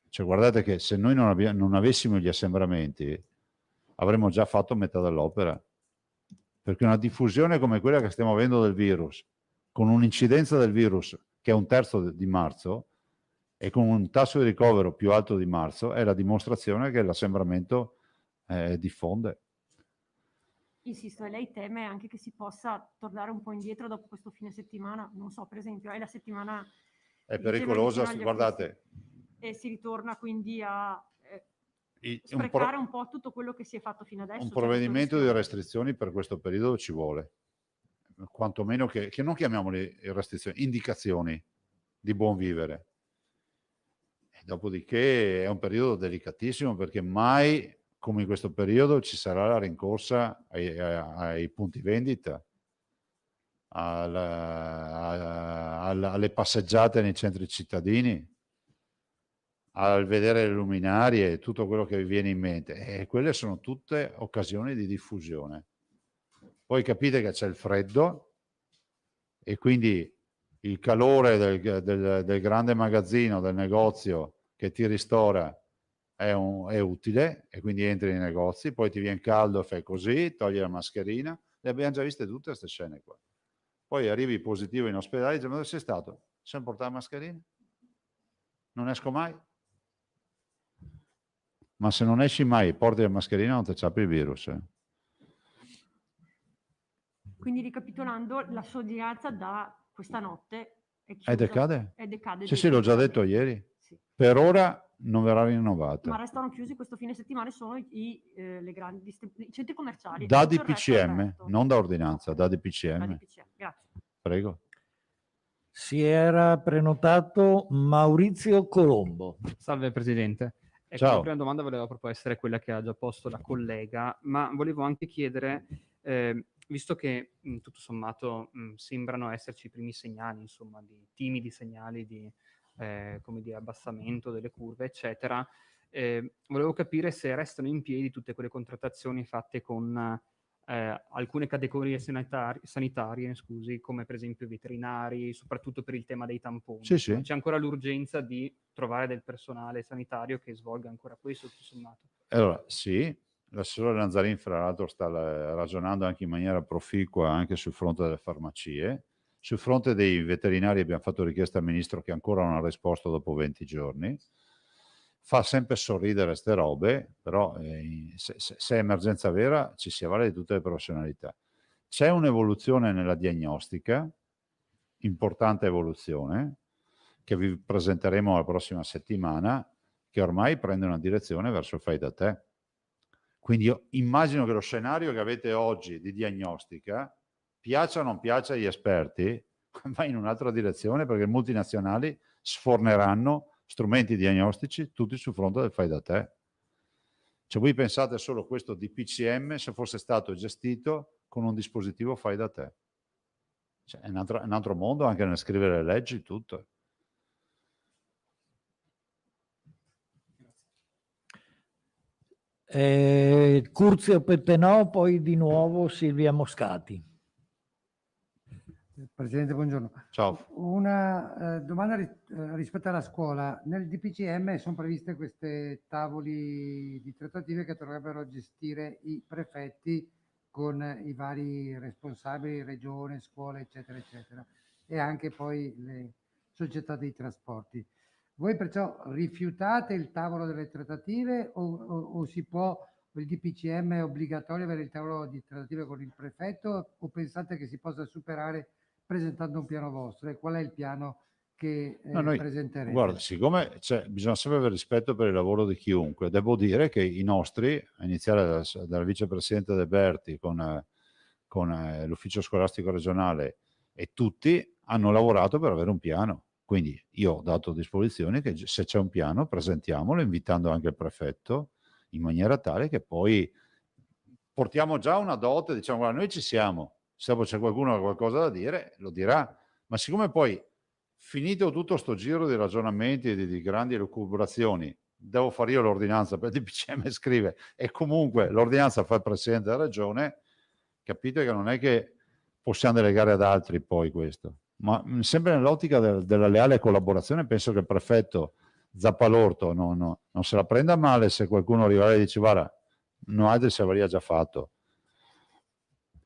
Cioè, guardate che se noi non avessimo gli assembramenti avremmo già fatto metà dell'opera, perché una diffusione come quella che stiamo avendo del virus, con un'incidenza del virus che è 1/3 di marzo e con un tasso di ricovero più alto di marzo, è la dimostrazione che l'assembramento diffonde. Insisto, e lei teme anche che si possa tornare un po' indietro dopo questo fine settimana? Non so, per esempio, è la settimana... È pericolosa, guardate. E si ritorna quindi a sprecare un po' tutto quello che si è fatto fino adesso. Un provvedimento di restrizioni per questo periodo ci vuole. Quantomeno che non chiamiamole restrizioni, indicazioni di buon vivere. E dopodiché è un periodo delicatissimo, perché mai come in questo periodo ci sarà la rincorsa ai punti vendita, alle passeggiate nei centri cittadini, al vedere le luminarie, tutto quello che vi viene in mente. E quelle sono tutte occasioni di diffusione. Poi capite che c'è il freddo e quindi il calore del grande magazzino, del negozio che ti ristora è utile, e quindi entri nei negozi, poi ti viene caldo e fai così, togli la mascherina. Le abbiamo già viste tutte queste scene qua. Poi arrivi positivo in ospedale e dici, ma dove sei stato? Siamo portato la mascherina? Non esco mai? Ma se non esci mai e porti la mascherina non ti ciappi il virus. Quindi, ricapitolando, la sua ordinanza da questa notte è decade? È decade. Sì, l'ho già detto ieri. Sì. Per ora non verrà rinnovata. Ma restano chiusi questo fine settimana solo i centri commerciali. Da DPCM, non da ordinanza, da DPCM. Da DPCM. Grazie. Prego. Si era prenotato Maurizio Colombo. Salve Presidente. Ecco, la Ciao. prima domanda voleva proprio essere quella che ha già posto la collega, ma volevo anche chiedere, visto che tutto sommato sembrano esserci i primi segnali, insomma, di timidi segnali di come dire, abbassamento delle curve, eccetera, volevo capire se restano in piedi tutte quelle contrattazioni fatte con alcune categorie sanitarie, scusi, come per esempio i veterinari, soprattutto per il tema dei tamponi. Sì, sì. C'è ancora l'urgenza di trovare del personale sanitario che svolga ancora questo, tutto sommato. Allora, sì, l'assessore Lanzarin, fra l'altro, sta ragionando anche in maniera proficua anche sul fronte delle farmacie. Sul fronte dei veterinari abbiamo fatto richiesta al ministro che ancora non ha risposto dopo 20 giorni. Fa sempre sorridere ste robe, però se è emergenza vera ci si avvale di tutte le professionalità. C'è un'evoluzione nella diagnostica, importante evoluzione, che vi presenteremo la prossima settimana, che ormai prende una direzione verso il fai da te. Quindi io immagino che lo scenario che avete oggi di diagnostica, piaccia o non piaccia agli esperti, va in un'altra direzione, perché le multinazionali sforneranno strumenti diagnostici tutti sul fronte del fai da te. Cioè voi pensate solo questo DPCM se fosse stato gestito con un dispositivo fai da te. Cioè, è un altro mondo anche nel scrivere le leggi, tutto. Curzio Pettenò, poi di nuovo Silvia Moscati. Presidente, buongiorno. Ciao. Una domanda rispetto alla scuola. Nel DPCM sono previste queste tavoli di trattative che dovrebbero gestire i prefetti con i vari responsabili, regione, scuola, eccetera, eccetera, e anche poi le società dei trasporti. Voi perciò rifiutate il tavolo delle trattative o si può, il DPCM è obbligatorio avere il tavolo di trattative con il prefetto, o pensate che si possa superare presentando un piano vostro? E qual è il piano che presenterete? Guarda, siccome bisogna sempre avere rispetto per il lavoro di chiunque, devo dire che i nostri, a iniziare dal vicepresidente De Berti con l'ufficio scolastico regionale e tutti, hanno lavorato per avere un piano. Quindi io ho dato disposizione che se c'è un piano presentiamolo, invitando anche il prefetto, in maniera tale che poi portiamo già una dote, diciamo guarda, noi ci siamo, se c'è qualcuno che ha qualcosa da dire lo dirà, ma siccome poi finito tutto sto giro di ragionamenti e di grandi elucubrazioni, devo fare io l'ordinanza, per il DPCM scrive, e comunque l'ordinanza fa il Presidente della Regione, capite che non è che possiamo delegare ad altri poi questo, ma sempre nell'ottica della leale collaborazione. Penso che il prefetto Zappalorto non se la prenda male se qualcuno arriva e dice guarda, no, altri se avrebbe già fatto.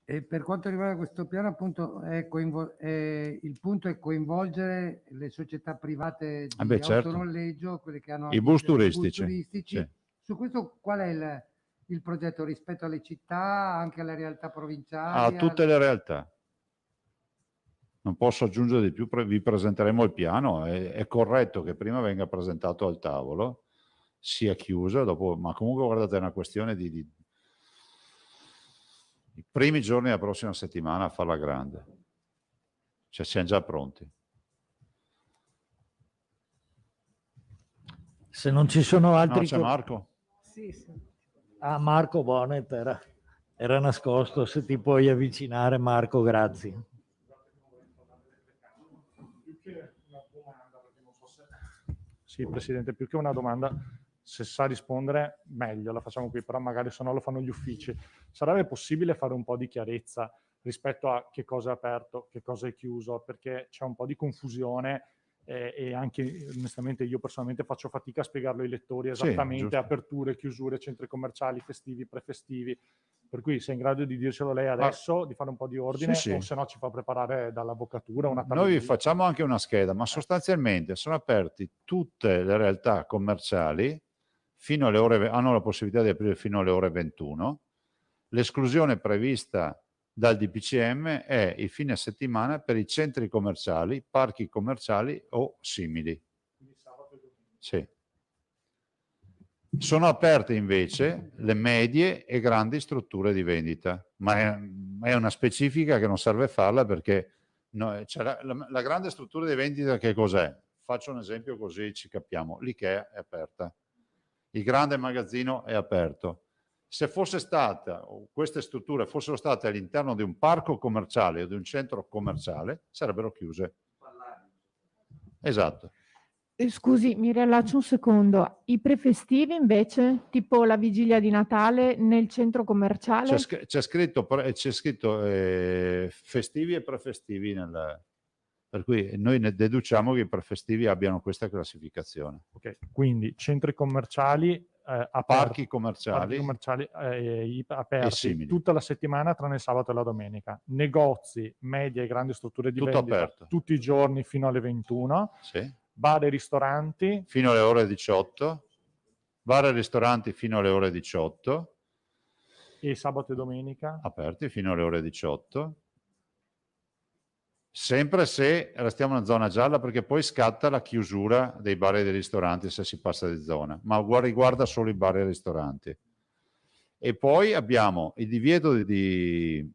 E per quanto riguarda questo piano, appunto, il punto è coinvolgere le società private di autonoleggio, quelle che hanno i bus turistici. Sì. Su questo qual è il progetto rispetto alle città, anche alle realtà provinciali? A tutte le realtà. Non posso aggiungere di più, vi presenteremo il piano. È corretto che prima venga presentato al tavolo, sia chiuso, dopo, ma comunque guardate, è una questione di i primi giorni della prossima settimana a farla grande. Cioè siamo già pronti. Se non ci sono altri... No, c'è Marco. Sì, sì. Ah, Marco Bonet era nascosto, se ti puoi avvicinare Marco, grazie. Sì, Presidente, più che una domanda, se sa rispondere meglio, la facciamo qui, però magari se no lo fanno gli uffici. Sarebbe possibile fare un po' di chiarezza rispetto a che cosa è aperto, che cosa è chiuso, perché c'è un po' di confusione e anche onestamente io personalmente faccio fatica a spiegarlo ai lettori esattamente, sì, aperture, chiusure, centri commerciali, festivi, prefestivi, per cui se è in grado di dircelo lei adesso, di fare un po' di ordine, sì, o se no ci fa preparare dall'avvocatura una tabellina. Noi facciamo anche una scheda, ma sostanzialmente sono aperti tutte le realtà commerciali fino alle ore, hanno la possibilità di aprire fino alle ore 21. L'esclusione prevista dal DPCM è il fine settimana per i centri commerciali, parchi commerciali o simili. Sì. Sono aperte invece le medie e grandi strutture di vendita, ma è una specifica che non serve farla perché cioè la grande struttura di vendita che cos'è? Faccio un esempio così ci capiamo. L'IKEA è aperta. il grande magazzino è aperto. Se fosse stata, o queste strutture fossero state all'interno di un parco commerciale o di un centro commerciale, sarebbero chiuse. Esatto. Scusi, mi riallaccio un secondo. I prefestivi invece, tipo la vigilia di Natale nel centro commerciale? C'è scritto festivi e prefestivi, per cui noi ne deduciamo che i prefestivi abbiano questa classificazione. Ok, quindi centri commerciali parchi commerciali aperti simili. tutta la settimana tranne il sabato e la domenica, negozi, medie e grandi strutture di Tutto vendita aperto. tutti i giorni fino alle 21, sì. Bar e ristoranti fino alle ore 18, bar e ristoranti fino alle ore 18 e sabato e domenica aperti fino alle ore 18, sempre se restiamo in zona gialla, perché poi scatta la chiusura dei bar e dei ristoranti se si passa di zona, ma riguarda solo i bar e i ristoranti. E poi abbiamo il divieto di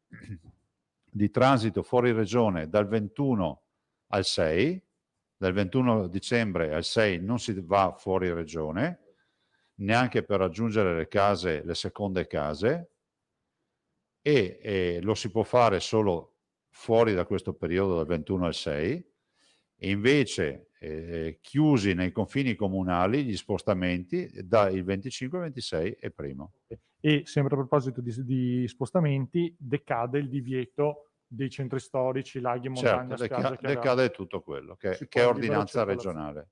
transito fuori regione dal 21 al 6, dal 21 dicembre al 6 non si va fuori regione, neanche per raggiungere le seconde case, e lo si può fare solo fuori da questo periodo dal 21 al 6, e invece chiusi nei confini comunali gli spostamenti dal 25 al 26 e primo. E sempre a proposito di spostamenti, decade il divieto dei centri storici, laghi, montagne, certo, spiagge. decade tutto quello che è ordinanza regionale.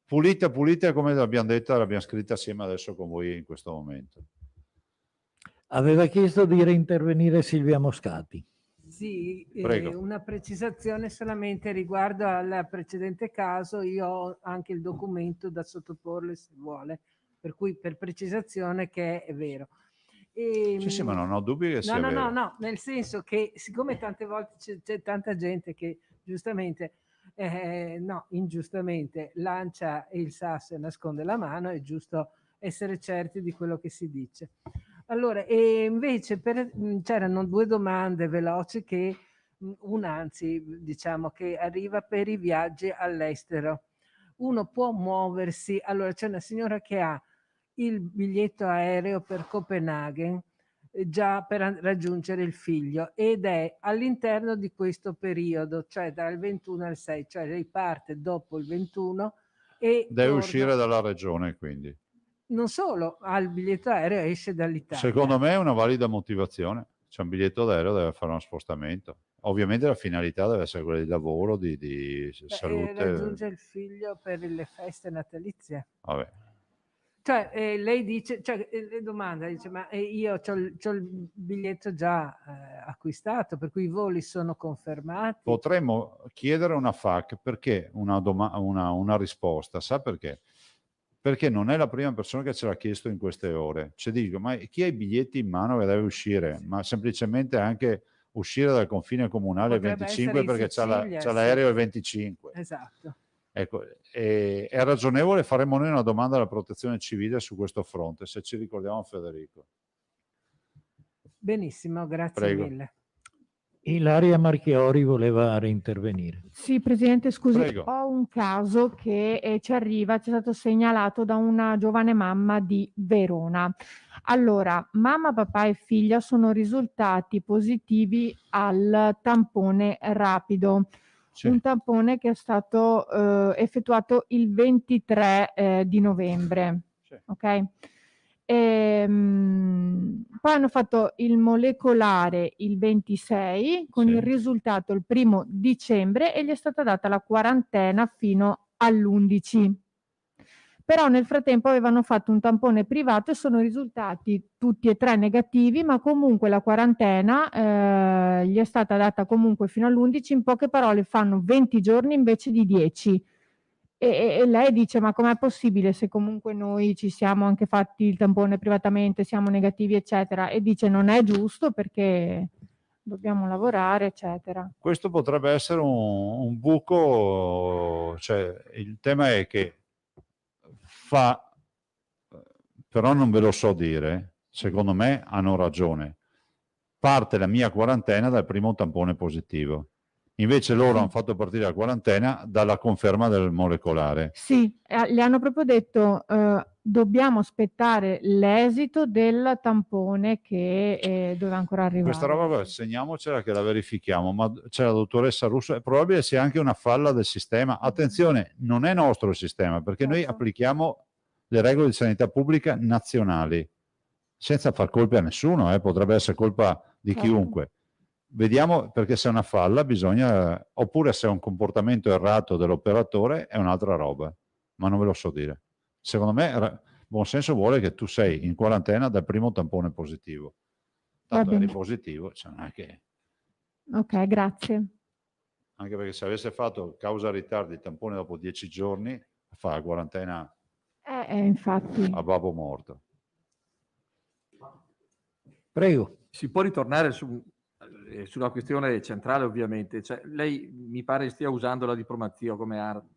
Pulita, come abbiamo detto, l'abbiamo scritta assieme adesso con voi in questo momento. Aveva chiesto di reintervenire Silvia Moscati. Sì, Prego. una precisazione solamente riguardo al precedente caso. Io ho anche il documento da sottoporle se vuole, per cui per precisazione che è vero. Sì, ma non ho dubbi che sia vero. No, nel senso che siccome tante volte c'è tanta gente che giustamente, ingiustamente lancia il sasso e nasconde la mano, è giusto essere certi di quello che si dice. Allora, e invece c'erano due domande veloci che diciamo che arriva per i viaggi all'estero. Uno può muoversi, allora c'è una signora che ha il biglietto aereo per Copenaghen già per raggiungere il figlio ed è all'interno di questo periodo, cioè dal 21 al 6, cioè lei parte dopo il 21 e deve uscire dalla regione, quindi. Non solo, ha il biglietto aereo e esce dall'Italia. Secondo me è una valida motivazione. C'è un biglietto d'aereo, deve fare uno spostamento. Ovviamente la finalità deve essere quella di lavoro, di salute. Raggiunge il figlio per le feste natalizie. Vabbè. Cioè, lei dice, le domanda, dice, ma io c'ho il biglietto già acquistato, per cui i voli sono confermati. Potremmo chiedere una FAQ perché una risposta. Sa perché? Perché non è la prima persona che ce l'ha chiesto in queste ore. Cioè dico, ma chi ha i biglietti in mano che deve uscire? Ma semplicemente anche uscire dal confine comunale il 25 perché c'ha l'aereo il 25. Esatto. Ecco, è ragionevole, faremo noi una domanda alla protezione civile su questo fronte, se ci ricordiamo Federico. Benissimo, grazie Prego. mille. Ilaria Marchiori voleva reintervenire. Sì, Presidente, scusi, Prego. ho un caso che ci arriva, ci è stato segnalato da una giovane mamma di Verona. Allora, mamma, papà e figlia sono risultati positivi al tampone rapido. Sì. Un tampone che è stato effettuato il 23 di novembre. Sì. Ok? Poi hanno fatto il molecolare il 26 con Sì. il risultato il 1° dicembre e gli è stata data la quarantena fino all'11. Però nel frattempo avevano fatto un tampone privato e sono risultati tutti e 3 negativi, ma comunque la quarantena gli è stata data comunque fino all'11. In poche parole fanno 20 giorni invece di 10. E lei dice, ma com'è possibile se comunque noi ci siamo anche fatti il tampone privatamente, siamo negativi, eccetera? E dice, non è giusto perché dobbiamo lavorare, eccetera. Questo potrebbe essere un buco, cioè il tema è che però non ve lo so dire, secondo me hanno ragione, parte la mia quarantena dal primo tampone positivo. Invece loro hanno fatto partire la quarantena dalla conferma del molecolare. Sì, le hanno proprio detto dobbiamo aspettare l'esito del tampone che doveva ancora arrivare. Questa roba segniamocela che la verifichiamo, ma c'è la dottoressa Russo, è probabile sia anche una falla del sistema. Attenzione, non è nostro il sistema, perché noi applichiamo le regole di sanità pubblica nazionali, senza far colpe a nessuno, potrebbe essere colpa di chiunque. Vediamo, perché se è una falla bisogna, oppure se è un comportamento errato dell'operatore è un'altra roba, ma non ve lo so dire. Secondo me buon senso vuole che tu sei in quarantena dal primo tampone positivo. Tanto eri positivo, cioè non è che... Ok, grazie. Anche perché se avesse fatto causa ritardi il tampone dopo 10 giorni, fa la quarantena infatti. a babbo morto. Prego. Si può ritornare sulla questione centrale, ovviamente. Cioè, lei mi pare stia usando la diplomazia come arma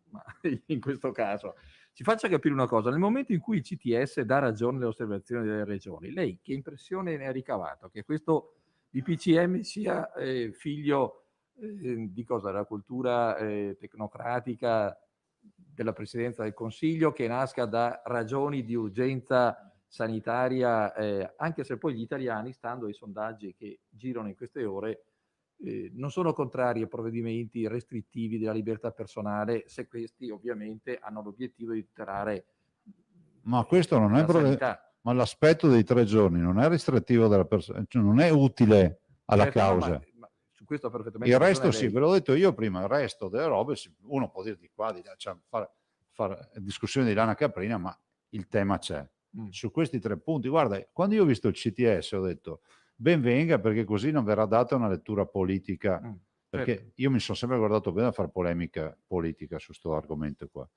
in questo caso. Ci faccia capire una cosa: nel momento in cui il CTS dà ragione alle osservazioni delle regioni, lei che impressione ne ha ricavato? Che questo DPCM sia figlio di cosa? La cultura tecnocratica della Presidenza del Consiglio, che nasca da ragioni di urgenza sanitaria, anche se poi gli italiani, stando ai sondaggi che girano in queste ore, non sono contrari a provvedimenti restrittivi della libertà personale, se questi ovviamente hanno l'obiettivo di tutelare. Ma questo non è ma l'aspetto dei 3 giorni non è restrittivo della persona, cioè non è utile alla certo, causa. No, ma su questo perfettamente. Il resto sì, ve l'ho detto io prima, il resto delle robe uno può dire di qua, di là, cioè fare discussioni di lana caprina, ma il tema c'è. Su questi 3 punti, guarda, quando io ho visto il CTS ho detto ben venga, perché così non verrà data una lettura politica, perché certo. io mi sono sempre guardato bene a fare polemica politica su questo argomento qua.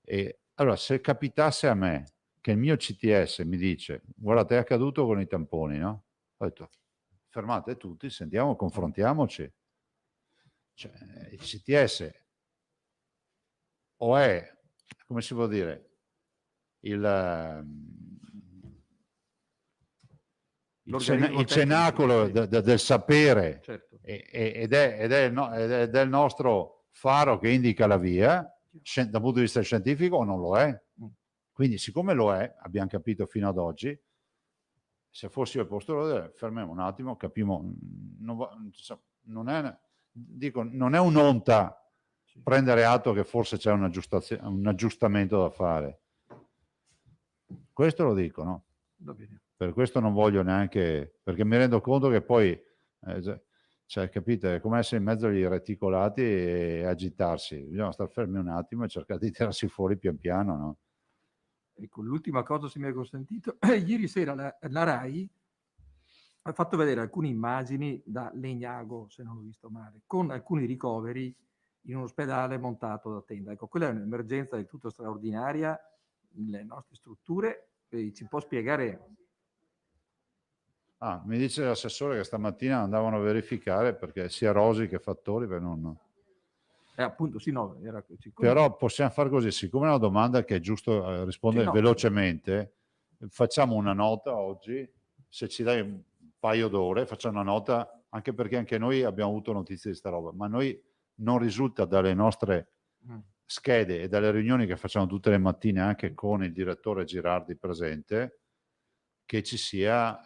E allora, se capitasse a me che il mio CTS mi dice guardate è accaduto con i tamponi, no? Ho detto fermate tutti, sentiamo, confrontiamoci. Cioè, il CTS o è, come si può dire, il cenacolo del sapere, certo. ed è del nostro faro che indica la via dal punto di vista scientifico, o non lo è. Quindi siccome lo è, abbiamo capito fino ad oggi, se fossi al posto loro, fermiamo un attimo, capiamo, non è un'onta prendere atto che forse c'è un aggiustamento da fare. Questo lo dico, no? Va bene. Per questo non voglio neanche, perché mi rendo conto che poi, cioè, capite, è come essere in mezzo agli reticolati e agitarsi. Bisogna stare fermi un attimo e cercare di tirarsi fuori pian piano, no? Ecco, l'ultima cosa, se mi è consentito, ieri sera la RAI ha fatto vedere alcune immagini da Legnago, se non l'ho visto male, con alcuni ricoveri in un ospedale montato da tenda. Ecco, quella è un'emergenza del tutto straordinaria nelle nostre strutture. Ci può spiegare? Mi dice l'assessore che stamattina andavano a verificare, perché sia Rosi che Fattori, per non... appunto, sì, no, Però possiamo fare così, siccome è una domanda che è giusto rispondere velocemente, facciamo una nota oggi, se ci dai un paio d'ore, facciamo una nota, anche perché anche noi abbiamo avuto notizie di sta roba, ma noi non risulta dalle nostre schede e dalle riunioni che facciamo tutte le mattine anche con il direttore Girardi presente, che ci sia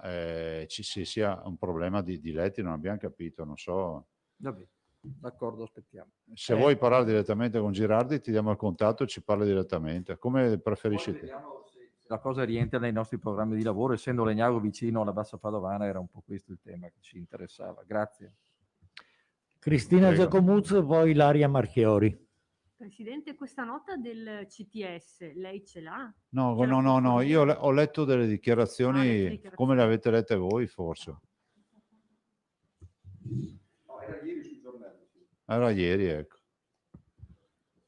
un problema di letti, non abbiamo capito, non so. Vabbè. D'accordo, aspettiamo. Se vuoi parlare direttamente con Girardi, ti diamo il contatto e ci parli direttamente, come preferisci te. Vediamo se la cosa rientra nei nostri programmi di lavoro, essendo Legnago vicino alla Bassa Padovana, era un po' questo il tema che ci interessava. Grazie. Cristina Giacomuzzo, poi Ilaria Marchiori. Presidente, questa nota del CTS, lei ce l'ha? No, io ho letto delle dichiarazioni, come le avete lette voi forse. Era ieri sul giornale. Era ieri, ecco.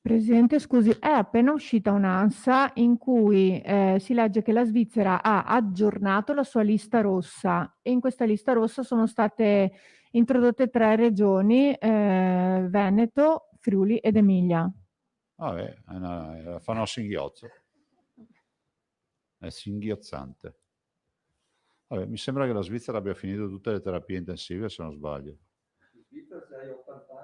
Presidente, scusi, è appena uscita un'ANSA in cui si legge che la Svizzera ha aggiornato la sua lista rossa e in questa lista rossa sono state introdotte 3 regioni, Veneto, Friuli ed Emilia. Vabbè, fanno a singhiozzo. È singhiozzante. Vabbè, mi sembra che la Svizzera abbia finito tutte le terapie intensive, se non sbaglio. In Svizzera sei 88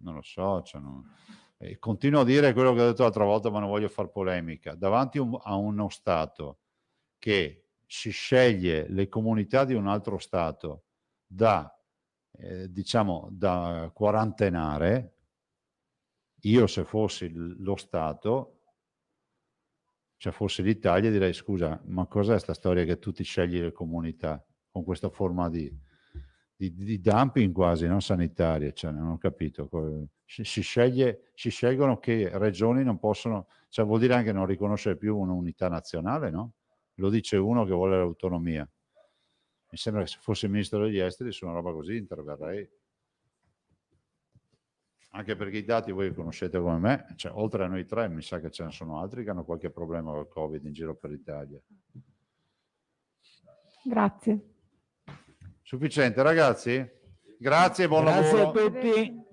Non lo so. Cioè continuo a dire quello che ho detto l'altra volta, ma non voglio far polemica. Davanti a uno Stato che si sceglie le comunità di un altro Stato da quarantenare, io se fossi lo Stato, cioè fossi l'Italia, direi scusa, ma cos'è sta storia che tu ti scegli le comunità con questa forma di dumping quasi, non sanitaria, cioè non ho capito. Si scelgono che regioni non possono, cioè vuol dire anche non riconoscere più un'unità nazionale, no? Lo dice uno che vuole l'autonomia. Mi sembra che se fossi ministro degli esteri su una roba così interverrei. Anche perché i dati voi conoscete come me, cioè, oltre a noi tre mi sa che ce ne sono altri che hanno qualche problema con il Covid in giro per l'Italia. Grazie. Sufficiente ragazzi? Grazie e buon lavoro. Grazie a tutti.